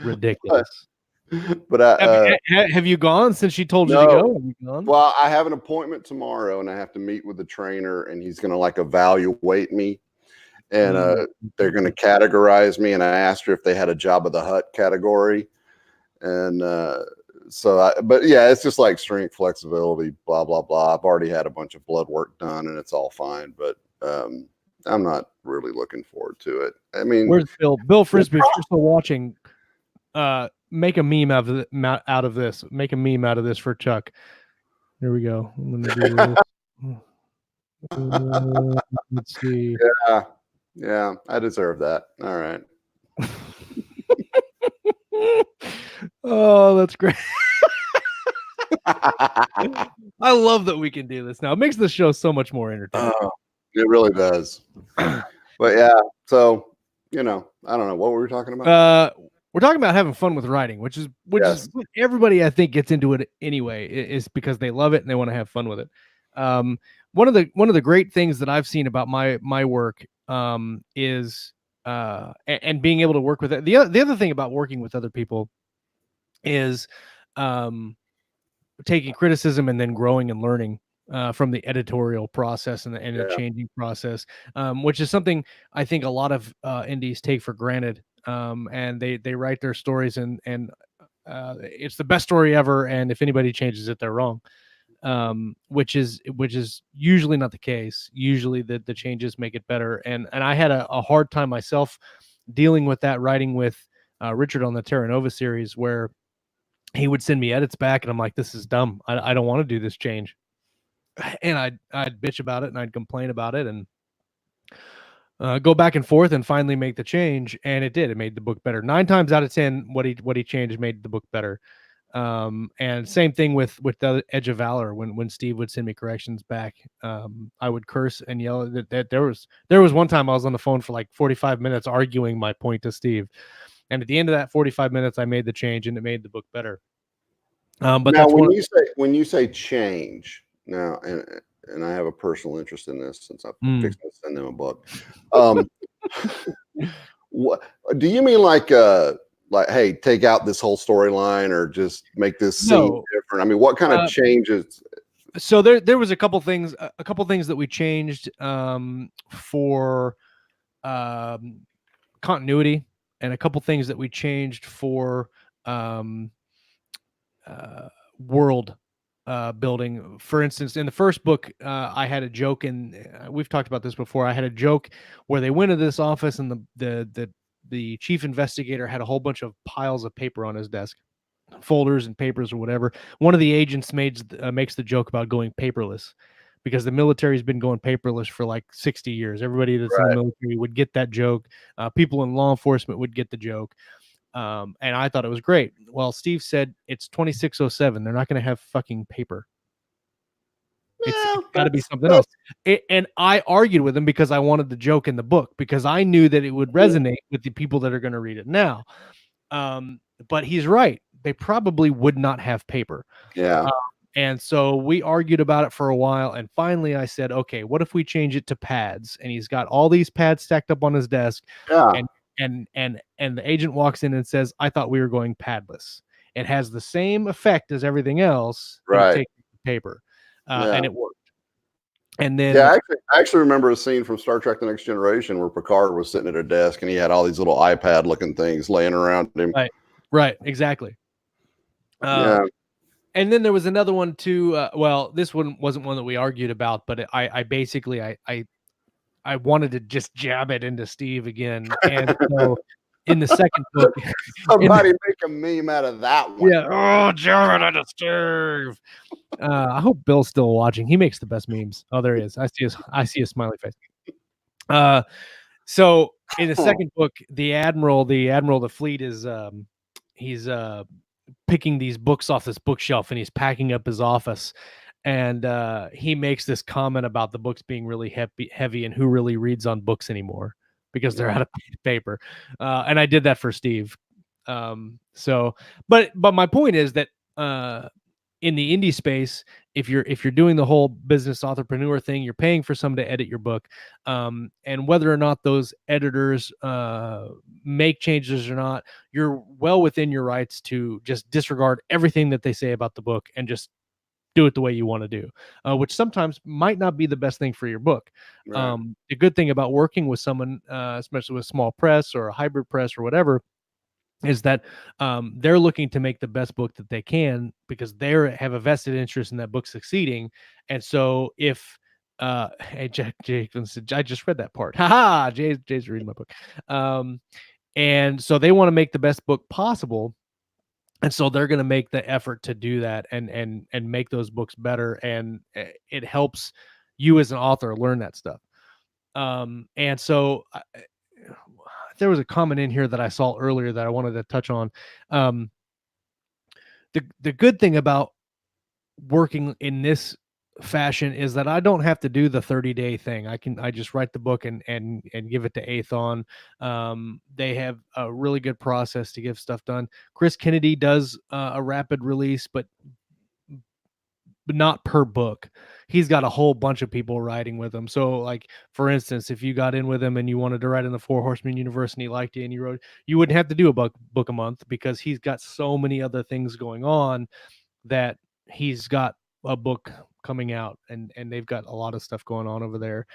Ridiculous. But have you gone since she told you no. to go? Have you gone? Well, I have an appointment tomorrow, and I have to meet with the trainer, and he's going to like evaluate me, and they're going to categorize me. And I asked her if they had a Job of the Hut category, and but yeah, it's just like strength, flexibility, blah blah blah. I've already had a bunch of blood work done, and it's all fine, but I'm not really looking forward to it. I mean, where's Bill? Bill Frisbee, if you're still watching, make a meme out of this. Make a meme out of this for Chuck. Here we go. Let me do this. Let's see. Yeah, I deserve that. All right. Oh, that's great. I love that we can do this now. It makes the show so much more entertaining. It really does. But yeah, so I don't know what were we talking about. We're talking about having fun with writing, which is everybody I think gets into it anyway. Is because they love it and they want to have fun with it. One of the great things that I've seen about my work is and being able to work with it. The other thing about working with other people is taking criticism and then growing and learning from the editorial process and the changing process, which is something I think a lot of indies take for granted. And they write their stories and it's the best story ever. And if anybody changes it, they're wrong. Which is usually not the case. Usually the changes make it better. And I had a hard time myself dealing with that, writing with Richard on the Terra Nova series, where he would send me edits back and I'm like, this is dumb. I don't want to do this change. And I'd bitch about it and I'd complain about it and go back and forth and finally make the change. And it did. It made the book better. 9 times out of 10, what he changed made the book better. And same thing with the Edge of Valor. When Steve would send me corrections back, I would curse and yell that there was one time I was on the phone for like 45 minutes arguing my point to Steve. And at the end of that 45 minutes, I made the change and it made the book better. But now, that's when you say change now, and I have a personal interest in this since I'm fixing to send them a book. What do you mean, like, hey, take out this whole storyline or just make this scene different? I mean, what kind of changes? So there was a couple things that we changed for continuity, and a couple things that we changed for world building. For instance, in the first book, I had a joke, and we've talked about this before. I had a joke where they went to this office, and the chief investigator had a whole bunch of piles of paper on his desk, folders and papers or whatever. One of the agents makes the joke about going paperless, because the military's been going paperless for like 60 years. Everybody that's in the military would get that joke. People in law enforcement would get the joke. And I thought it was great. Well, Steve said it's 2607. They're not going to have fucking paper. It's got to be something else. And I argued with him because I wanted the joke in the book, because I knew that it would resonate with the people that are going to read it now. But he's right. They probably would not have paper. Yeah. And so we argued about it for a while. And finally I said, okay, what if we change it to pads? And he's got all these pads stacked up on his desk. Yeah. And the agent walks in and says, I thought we were going padless. It has the same effect as everything else. Right. Take paper. And it worked. And then I actually remember a scene from Star Trek: The Next Generation where Picard was sitting at a desk and he had all these little iPad looking things laying around him. Right. Exactly. And then there was another one too. Well, this one wasn't one that we argued about, but I basically I wanted to just jab it into Steve again. And so in the second book. Somebody make a meme out of that one. Yeah. Oh, Jared, I disturb. I hope Bill's still watching. He makes the best memes. Oh, there he is. I see his smiley face. So in the second book, the admiral of the fleet is he's picking these books off this bookshelf and he's packing up his office. And he makes this comment about the books being really heavy and who really reads on books anymore because they're out of paper. And I did that for Steve. So, but my point is that in the indie space, if you're doing the whole business entrepreneur thing, you're paying for someone to edit your book, and whether or not those editors make changes or not, you're well within your rights to just disregard everything that they say about the book and just do it the way you want to do, which sometimes might not be the best thing for your book. Right. The good thing about working with someone, especially with small press or a hybrid press or whatever, is that they're looking to make the best book that they can because they have a vested interest in that book succeeding. And so if hey, Jack said, I just read that part. Haha, Jay's reading my book. And so they want to make the best book possible. And so they're going to make the effort to do that and make those books better. And it helps you as an author learn that stuff. And so there was a comment in here that I saw earlier that I wanted to touch on. The good thing about working in this fashion is that I don't have to do the 30-day thing. I just write the book and give it to Athon. They have a really good process to get stuff done. Chris Kennedy does a rapid release, but not per book. He's got a whole bunch of people writing with him. So like, for instance, if you got in with him and you wanted to write in the Four Horsemen universe and he liked it and you wrote, you wouldn't have to do a book a month because he's got so many other things going on that he's got a book coming out and they've got a lot of stuff going on over there.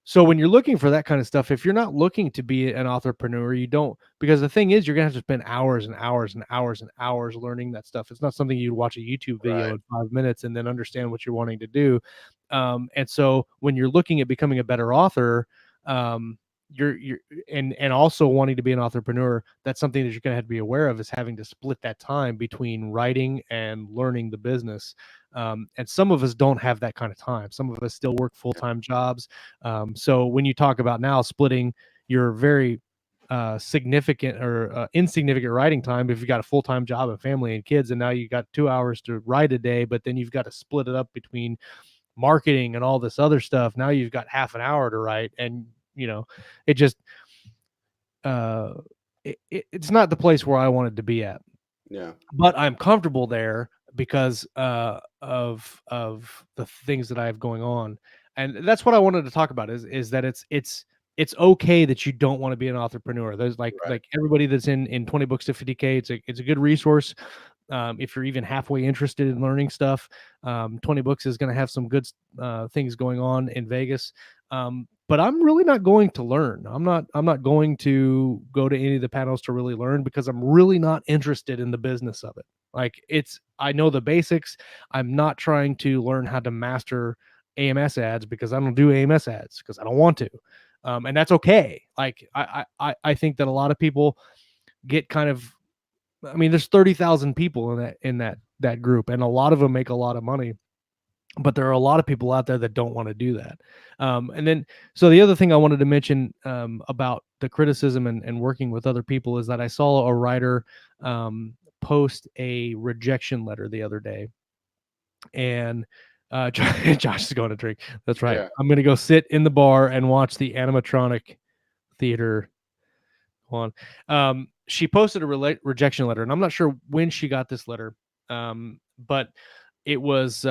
So when you're looking for that kind of stuff, if you're not looking to be an entrepreneur, you don't, because the thing is, you're going to have to spend hours and hours and hours and hours learning that stuff. It's not something you'd watch a YouTube video in 5 minutes and then understand what you're wanting to do. And so when you're looking at becoming a better author, you're and also wanting to be an entrepreneur, that's something that you're going to have to be aware of, is having to split that time between writing and learning the business. And some of us don't have that kind of time. Some of us still work full-time jobs. So when you talk about now splitting your very significant or insignificant writing time, if you've got a full-time job and family and kids, and now you got 2 hours to write a day, but then you've got to split it up between marketing and all this other stuff. Now you've got half an hour to write, and it just it's not the place where I wanted to be at. Yeah. But I'm comfortable there because of the things that I have going on. And that's what I wanted to talk about is that it's okay that you don't want to be an entrepreneur. There's like everybody that's in 20 books to 50K. It's a good resource. If you're even halfway interested in learning stuff, 20 books is going to have some good things going on in Vegas. But I'm really not going to learn. I'm not going to go to any of the panels to really learn because I'm really not interested in the business of it. Like I know the basics. I'm not trying to learn how to master AMS ads because I don't do AMS ads because I don't want to. And that's okay. Like I think that a lot of people get kind of, I mean, there's 30,000 people in that group, and a lot of them make a lot of money. But there are a lot of people out there that don't want to do that. And then, so the other thing I wanted to mention about the criticism and working with other people is that I saw a writer post a rejection letter the other day. And Josh is going to drink. That's right. Yeah. I'm going to go sit in the bar and watch the animatronic theater on. She posted a rejection letter, and I'm not sure when she got this letter, but it was,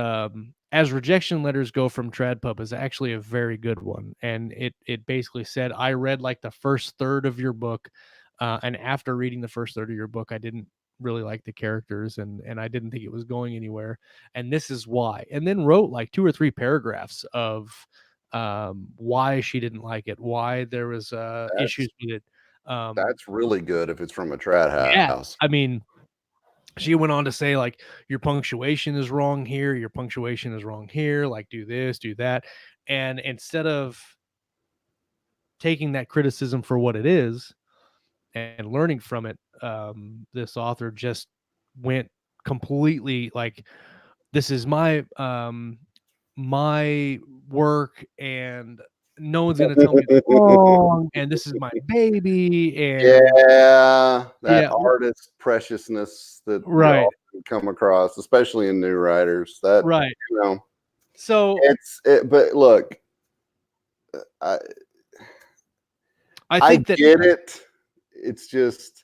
as rejection letters go from TradPub, is actually a very good one. And it basically said, I read like the first third of your book, and after reading the first third of your book, I didn't really like the characters, and I didn't think it was going anywhere, and this is why. And then wrote like 2 or 3 paragraphs of why she didn't like it, why there was issues with it. That's really good if it's from a trad house. I mean, she went on to say, like, your punctuation is wrong here, your punctuation is wrong here, like, do this, do that. And instead of taking that criticism for what it is, and learning from it, this author just went completely like, this is my work, and no one's gonna tell me it's wrong, and this is my baby, and Yeah, that yeah, artist preciousness that you right, often come across, especially in new writers. That right. you know, So But look, I I I think that, get it. It's just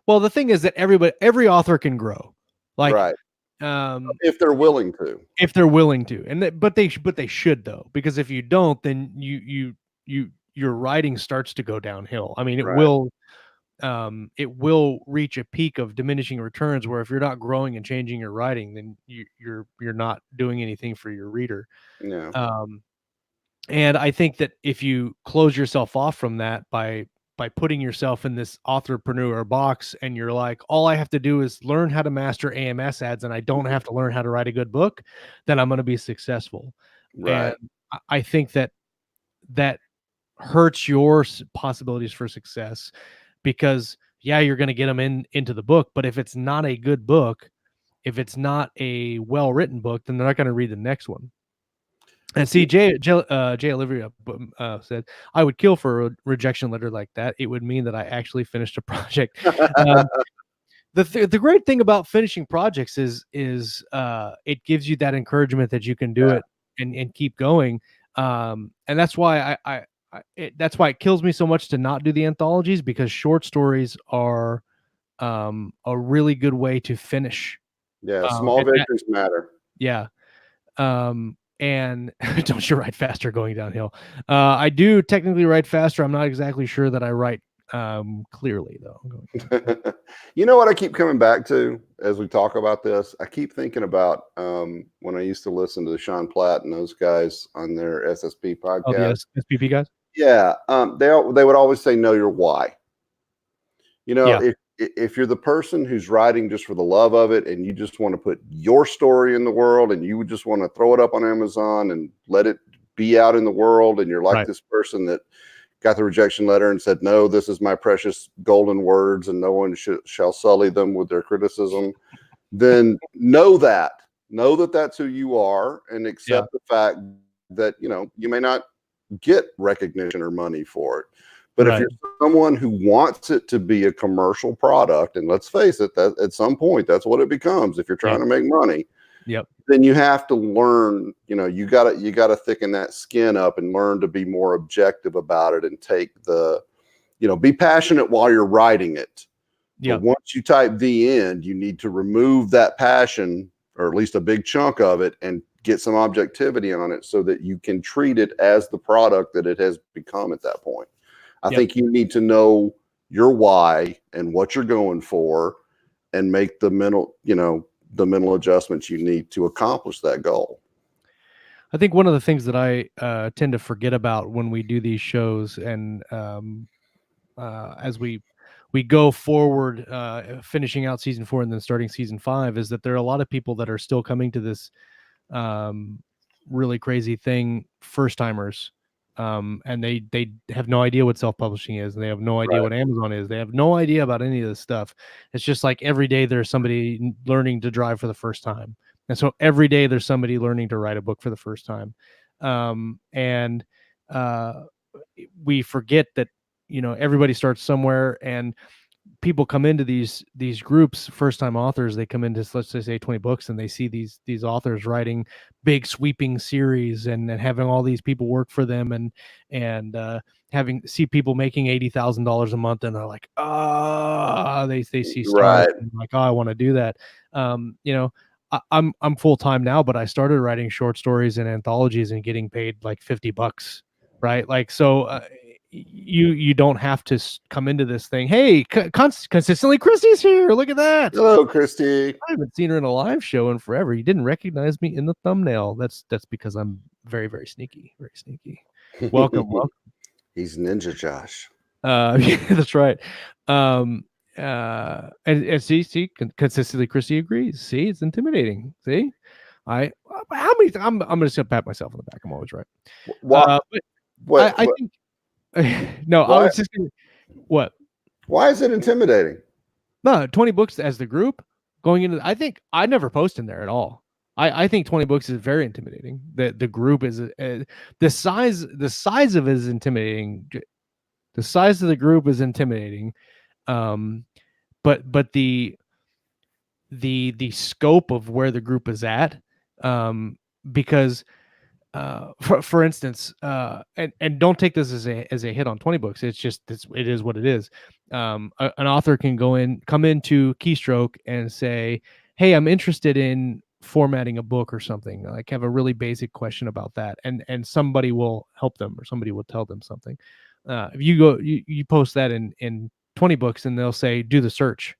well, the thing is that every author can grow, like, right um, if they're willing to. if they're willing to, and but they should though, because if you don't, then your writing starts to go downhill. I mean, Right. it will reach a peak of diminishing returns, where if you're not growing and changing your writing, then you're not doing anything for your reader. Yeah. Um, and I think that if you close yourself off from that by putting yourself in this authorpreneur box, and you're like, all I have to do is learn how to master AMS ads, and I don't have to learn how to write a good book, then I'm going to be successful. And Right. I think that that hurts your possibilities for success, because yeah, you're going to get them into the book, but if it's not a good book, if it's not a well written book, then they're not going to read the next one. And see, Jay Olivia said, I would kill for a rejection letter like that. It would mean that I actually finished a project. The great thing about finishing projects is it gives you that encouragement that you can do it and keep going. And that's why that's why it kills me so much to not do the anthologies, because short stories are a really good way to finish. Yeah. Small victories matter. Yeah. And don't you write faster going downhill? I do technically write faster. I'm not exactly sure that I write clearly though. You know what I keep coming back to as we talk about this? I keep thinking about when I used to listen to Sean Platt and those guys on their SSP podcast. Oh, the SPP guys? Yeah. They would always say, know your why. You know, Yeah. if you're the person who's writing just for the love of it, and you just want to put your story in the world, and you would just want to throw it up on Amazon and let it be out in the world, and you're like this person that got the rejection letter and said, no, this is my precious golden words, and no one shall sully them with their criticism, then know that that's who you are, and accept the fact that, you know, you may not get recognition or money for it. But if you're someone who wants it to be a commercial product, and let's face it, that at some point that's what it becomes if you're trying to make money. Then you have to learn, you know, you gotta thicken that skin up and learn to be more objective about it, and take the, you know, be passionate while you're writing it. But once you type the end, you need to remove that passion, or at least a big chunk of it, and get some objectivity on it so that you can treat it as the product that it has become at that point. I think you need to know your why and what you're going for, and make the mental adjustments you need to accomplish that goal. I think one of the things that I tend to forget about when we do these shows, and as we go forward, finishing out season 4 and then starting season 5, is that there are a lot of people that are still coming to this really crazy thing, first timers. And they have no idea what self-publishing is, and they have no idea what Amazon is. They have no idea about any of this stuff. It's just like every day there's somebody learning to drive for the first time, and so every day there's somebody learning to write a book for the first time. And we forget that, you know, everybody starts somewhere, and people come into these groups, first time authors. They come into, let's just say, 20 books, and they see these authors writing big sweeping series, and having all these people work for them, and see people making $80,000 a month, and they're like, they see stars, and like, oh, I want to do that. You know, I'm full time now, but I started writing short stories and anthologies and getting paid like $50, right? Like, so you don't have to come into this thing, hey, consistently Christy's here, look at that. Hello, Christy. I haven't seen her in a live show in forever. You didn't recognize me in the thumbnail. That's because I'm very, very sneaky. Welcome. He's Ninja Josh. Yeah, that's right. And see, consistently Christy agrees. See, it's intimidating. See, how many I'm just gonna pat myself on the back. I'm always right. What? I think no, I was just gonna, what? Why is it intimidating? No, 20 books as the group going into. I think I never post in there at all. I think 20 books is very intimidating. The group is the size of it is intimidating. The size of the group is intimidating. But the scope of where the group is at, because for instance, and don't take this as a hit on 20 books. It's just it is what it is. An author can come into Keystroke and say, "Hey, I'm interested in formatting a book or something. Like, have a really basic question about that," and somebody will help them or somebody will tell them something. If you post that in 20 books, and they'll say, "Do the search.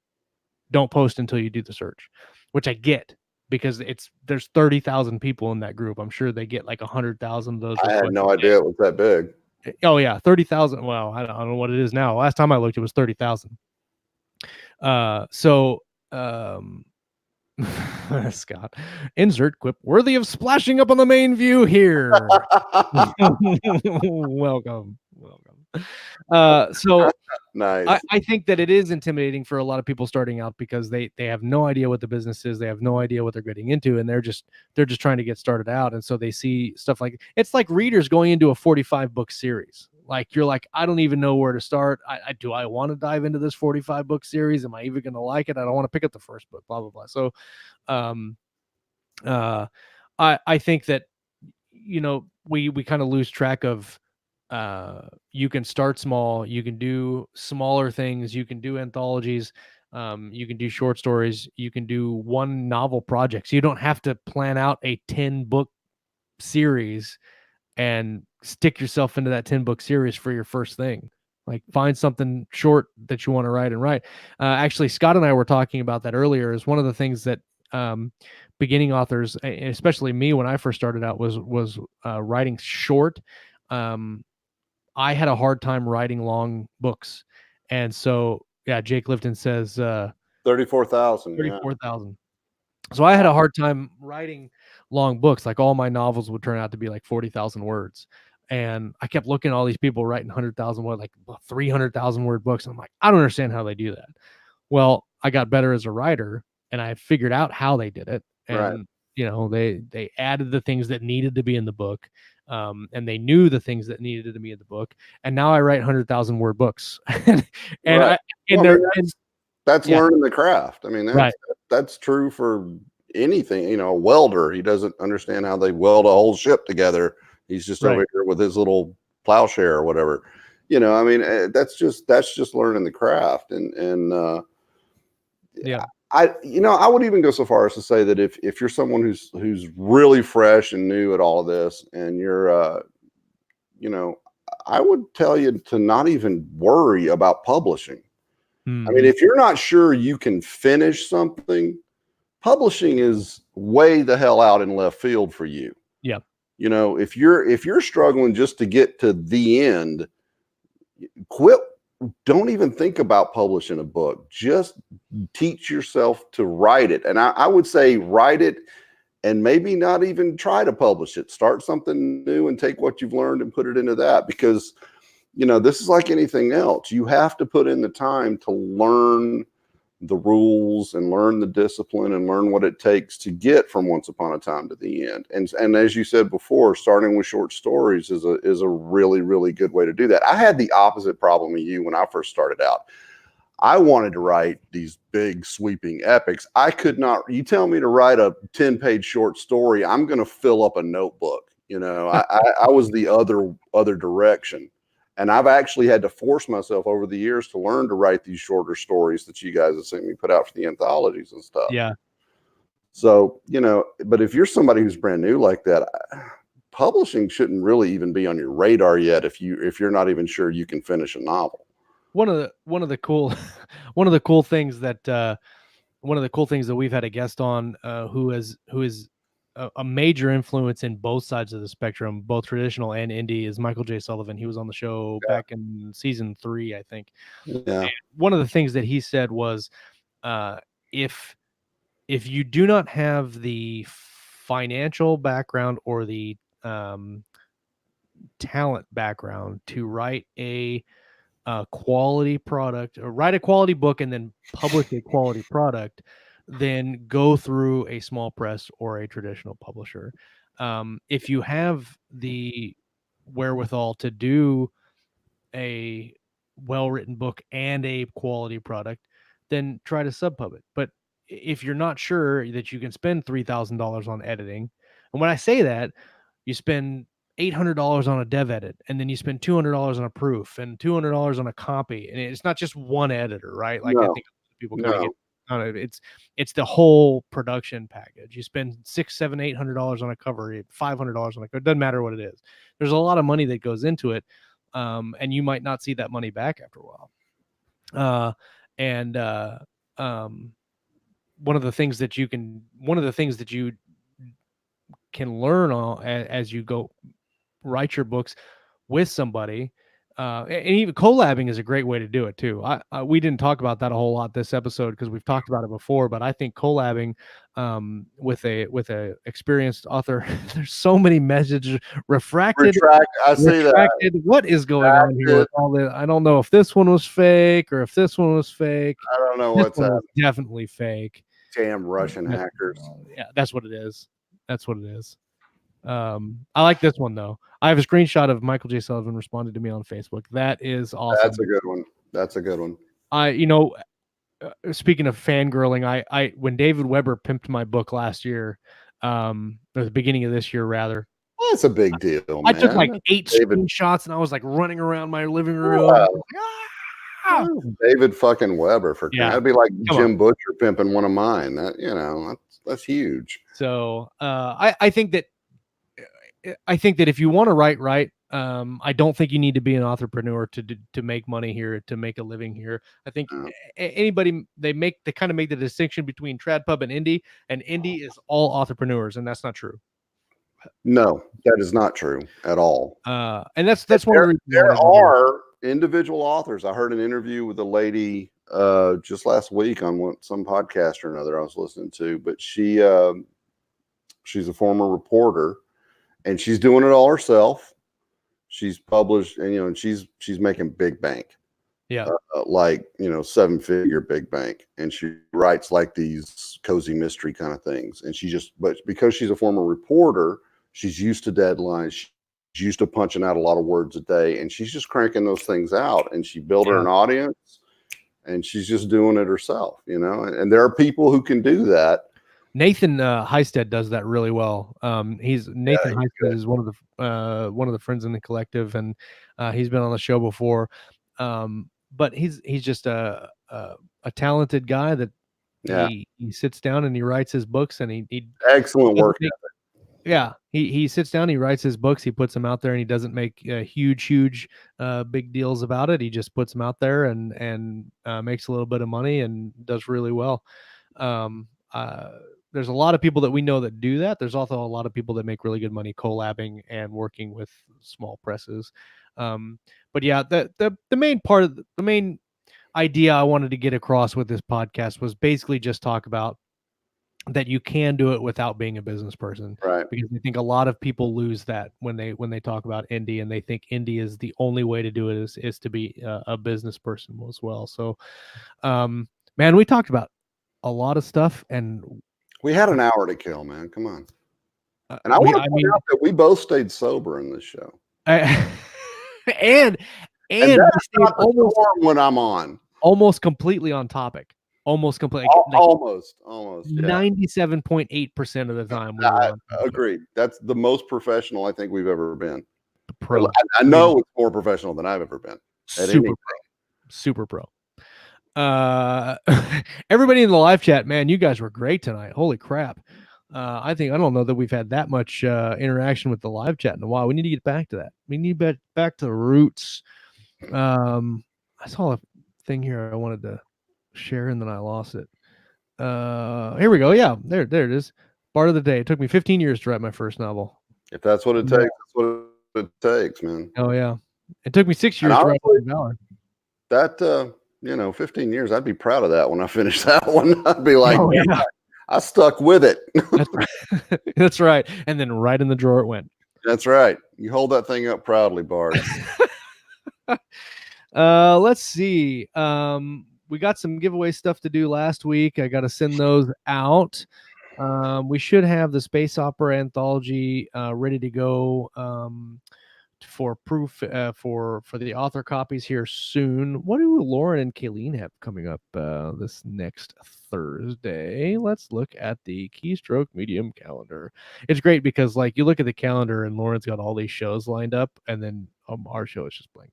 Don't post until you do the search," which I get, because there's 30,000 people in that group. I'm sure they get like 100,000 of those I had requests no a day. idea it was that big. Oh yeah, 30,000. Well, I don't know what it is now. Last time I looked, it was 30,000. So Scott, insert quip worthy of splashing up on the main view here. Welcome. So Nice. I think that it is intimidating for a lot of people starting out, because they have no idea what the business is. They have no idea what they're getting into, and they're just trying to get started out. And so they see stuff like, it's like readers going into a 45 book series. Like, you're like, I don't even know where to start. Do I want to dive into this 45 book series? Am I even going to like it? I don't want to pick up the first book, blah, blah, blah. So, um, I think that, we kind of lose track of, you can start small, you can do smaller things, you can do anthologies, you can do short stories, you can do one novel projects. You don't have to plan out a 10 book series and stick yourself into that 10 book series for your first thing. Like, find something short that you want to write and write. Actually, Scott and I were talking about that earlier. Is one of the things that, beginning authors, especially me, when I first started out, was writing short. I had a hard time writing long books. And so, yeah, Jake Lifton says 34,000. Yeah. 34,000. So I had a hard time writing long books. Like, all my novels would turn out to be like 40,000 words. And I kept looking at all these people writing 100,000 word, like 300,000 word books. And I'm like, I don't understand how they do that. Well, I got better as a writer, and I figured out how they did it. Right. And, they added the things that needed to be in the book. And they knew the things that needed to be in the book. And now I write 100,000 word books. and Right. That's yeah, learning the craft. I mean, right. that's true for anything. A welder, he doesn't understand how they weld a whole ship together. He's just Right. over here with his little plowshare or whatever. I mean, that's just learning the craft. Yeah. I would even go so far as to say that if you're someone who's really fresh and new at all of this, and you're I would tell you to not even worry about publishing. I mean, if you're not sure you can finish something, publishing is way the hell out in left field for you. Yeah. If you're struggling just to get to the end, quit. Don't even think about publishing a book. Just teach yourself to write it. And I would say write it, and maybe not even try to publish it. Start something new and take what you've learned and put it into that, because this is like anything else. You have to put in the time to learn the rules and learn the discipline and learn what it takes to get from Once Upon a Time to the end. And as you said before, starting with short stories is a really, really good way to do that. I had the opposite problem with you when I first started out. I wanted to write these big sweeping epics. I could not. You tell me to write a 10-page short story, I'm going to fill up a notebook. I was the other direction. And I've actually had to force myself over the years to learn to write these shorter stories that you guys have seen me put out for the anthologies and stuff. Yeah. So, but if you're somebody who's brand new like that, publishing shouldn't really even be on your radar yet if you're not even sure you can finish a novel. One of the cool things that we've had a guest on, who is a major influence in both sides of the spectrum, both traditional and indie, is Michael J. Sullivan. He was on the show back in season 3, I think. Yeah. And one of the things that he said was, if you do not have the financial background or the talent background to write a a quality product, or write a quality book and then publish a quality product, than go through a small press or a traditional publisher. If you have the wherewithal to do a well-written book and a quality product, then try to subpub it. But if you're not sure that you can spend $3,000 on editing, and when I say that, you spend $800 on a dev edit, and then you spend $200 on a proof and $200 on a copy, and it's not just one editor, right? Like, I No, think people kind of no. get on it. It's the whole production package. You spend $600, $700, $800 on a cover, $500 on a cover. It doesn't matter what it is. There's a lot of money that goes into it, and you might not see that money back after a while. One of the things that you can learn on as you go write your books with somebody, and even collabing is a great way to do it too. We didn't talk about that a whole lot this episode because we've talked about it before, but I think collabing with a experienced author, there's so many messages refracted. I see that. What is going on here with all this? I don't know if this one was fake or if this one was fake. I don't know what's happening. Definitely fake. Damn Russian hackers. Yeah, that's what it is. That's what it is. I like this one though. I have a screenshot of Michael J. Sullivan responded to me on Facebook. That is awesome. That's a good one. That's a good one. Speaking of fangirling, I when David Weber pimped my book last year, or the beginning of this year rather. Well, that's a big deal, man. I took like 8 screenshots and I was like running around my living room. David fucking Weber that'd be like Jim Butcher pimping one of mine. That's huge. So I think that if you want to write, I don't think you need to be an entrepreneur to make money here, to make a living here. I think anybody they kind of make the distinction between TradPub and indie, and indie is all entrepreneurs, and that's not true. No, that is not true at all. And that's one of the reasons there are individual authors. I heard an interview with a lady just last week on some podcast or another I was listening to, but she's a former reporter and she's doing it all herself. She's published and she's making big bank. Yeah. 7-figure big bank. And she writes like these cozy mystery kind of things. And but because she's a former reporter, she's used to deadlines. She's used to punching out a lot of words a day, and she's just cranking those things out. And she built her an audience, and she's just doing it herself, And there are people who can do that. Nathan Heisted does that really well. Nathan Heisted is one of the friends in the collective, and he's been on the show before. But he's just a talented guy that he sits down and he writes his books, and he excellent work ethic. Yeah, he sits down, he writes his books, he puts them out there, and he doesn't make huge big deals about it. He just puts them out there and makes a little bit of money and does really well. There's a lot of people that we know that do that. There's also a lot of people that make really good money collabing and working with small presses. But yeah, the main idea I wanted to get across with this podcast was basically just talk about that you can do it without being a business person, right? Because I think a lot of people lose that when they talk about indie, and they think indie is the only way to do it is to be a business person as well. So, man, we talked about a lot of stuff, and we had an hour to kill, man. Come on. And I want to point out that we both stayed sober in this show. And we stayed almost when I'm on. Almost completely on topic. Almost completely. Almost. 97.8% of the time. I agree. That's the most professional I think we've ever been. Pro. I know it's more professional than I've ever been. Super pro. Everybody in the live chat, man, you guys were great tonight. Holy crap. I don't know that we've had that much interaction with the live chat in a while. We need to get back to that. We need to get back to the roots. I saw a thing here I wanted to share and then I lost it. Here we go. Yeah, there it is. Bard of the day. It took me 15 years to write my first novel. If that's what it takes, that's what it takes, man. Oh yeah. It took me 6 years to write Valor. That 15 years, I'd be proud of that when I finished that one. I'd be like, I stuck with it. That's right. That's right. And then right in the drawer it went. That's right. You hold that thing up proudly, Bard. Let's see. We got some giveaway stuff to do last week. I got to send those out. We should have the Space Opera anthology ready to go for proof for the author copies here soon. What do Lauren and Kayleen have coming up this next Thursday? Let's look at the Keystroke Medium calendar. It's great because like you look at the calendar and Lauren's got all these shows lined up, and then our show is just blank.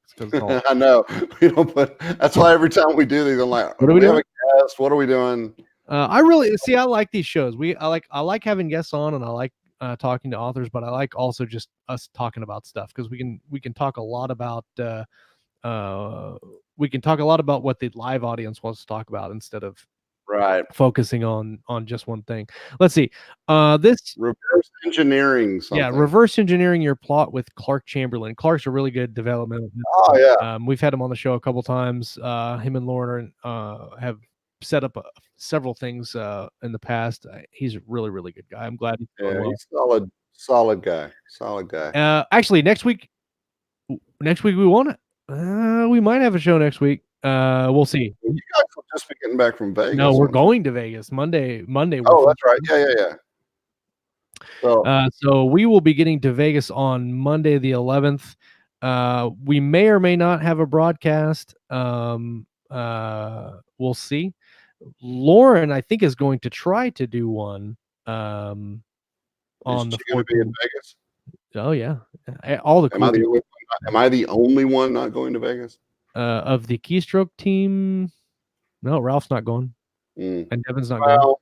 It's 'cause it's all I know. We don't put. That's why every time we do these, I'm like, What are we have doing? a guest. What are we doing? I really see. I like these shows. I like having guests on, and I like talking to authors, but I like also just us talking about stuff because we can talk a lot about what the live audience wants to talk about instead of Right. focusing on just one thing. Let's see. This Reverse engineering something. yeah, reverse engineering your plot with Clark Chamberlain. Clark's a really good development. Oh yeah. We've had him on the show a couple times. Him and Lauren have set up several things in the past. He's a really, really good guy. I'm glad he's doing well. He's solid guy. Actually, next week we won't. We might have a show next week. We'll see. You guys will just be getting back from Vegas. No, we're going to Vegas Monday. Oh, that's right. Yeah. So we will be getting to Vegas on Monday the 11th. We may or may not have a broadcast. We'll see. Lauren, I think, is going to try to do one on the 14th. Be in Vegas? Oh yeah, all the am I the only one not going to Vegas? Of the Keystroke team? No, Ralph's not going, and Devin's not going.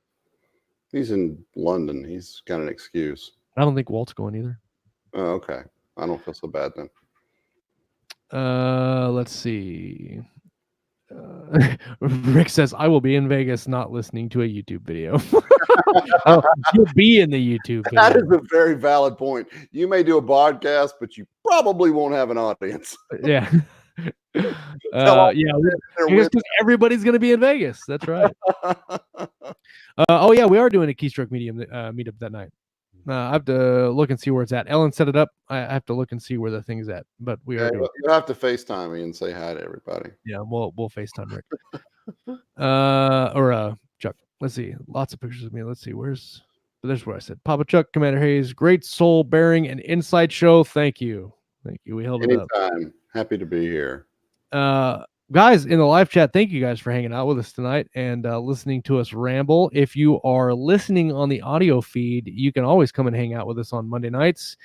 He's in London. He's got an excuse. I don't think Walt's going either. Oh, okay. I don't feel so bad then. Let's see. Rick says, I will be in Vegas not listening to a YouTube video. Oh, you'll be in the YouTube video. That is a very valid point. You may do a podcast, but you probably won't have an audience. Yeah. Because everybody's going to be in Vegas. That's right. Oh, yeah, we are doing a Keystroke Medium meetup that night. I have to look and see where it's at. Ellen set it up. I have to look and see where the thing's at. But we are. You have to FaceTime me and say hi to everybody. Yeah, we'll FaceTime Rick. Chuck. Let's see. Lots of pictures of me. Let's see. There's where I said. Papa Chuck, Commander Hayes, great soul bearing and insight show. Thank you. We held it up. Anytime. Happy to be here. Guys in the live chat, thank you guys for hanging out with us tonight and listening to us ramble. If you are listening on the audio feed, you can always come and hang out with us on Monday nights,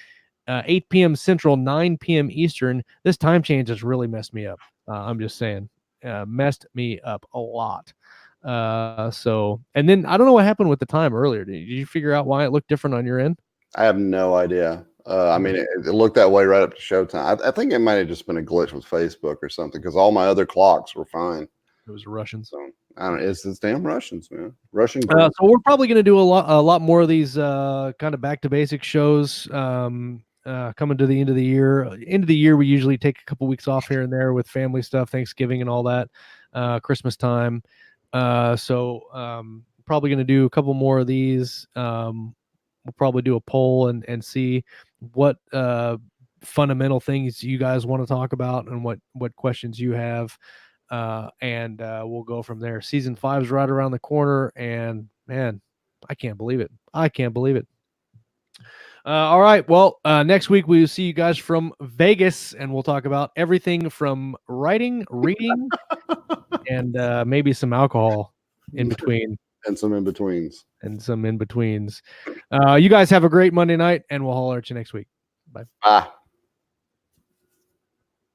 8 p.m. Central, 9 p.m. Eastern. This time change has really messed me up. I'm just saying, messed me up a lot. And then I don't know what happened with the time earlier. Did you figure out why it looked different on your end? I have no idea. I mean, it looked that way right up to showtime. I think it might have just been a glitch with Facebook or something because all my other clocks were fine. It was Russians. So I don't know. It's damn Russians, man. Russian. So we're probably going to do a lot more of these kind of back to basic shows coming to the end of the year. End of the year, we usually take a couple weeks off here and there with family stuff, Thanksgiving and all that, Christmas time. So probably going to do a couple more of these. We'll probably do a poll and see what fundamental things you guys want to talk about and what questions you have. And we'll go from there. Season 5 is right around the corner, and man, I can't believe it. All right. Well, next week we will see you guys from Vegas, and we'll talk about everything from writing, reading, and maybe some alcohol in between. And some in-betweens. You guys have a great Monday night, and we'll holler at you next week. Bye. Bye.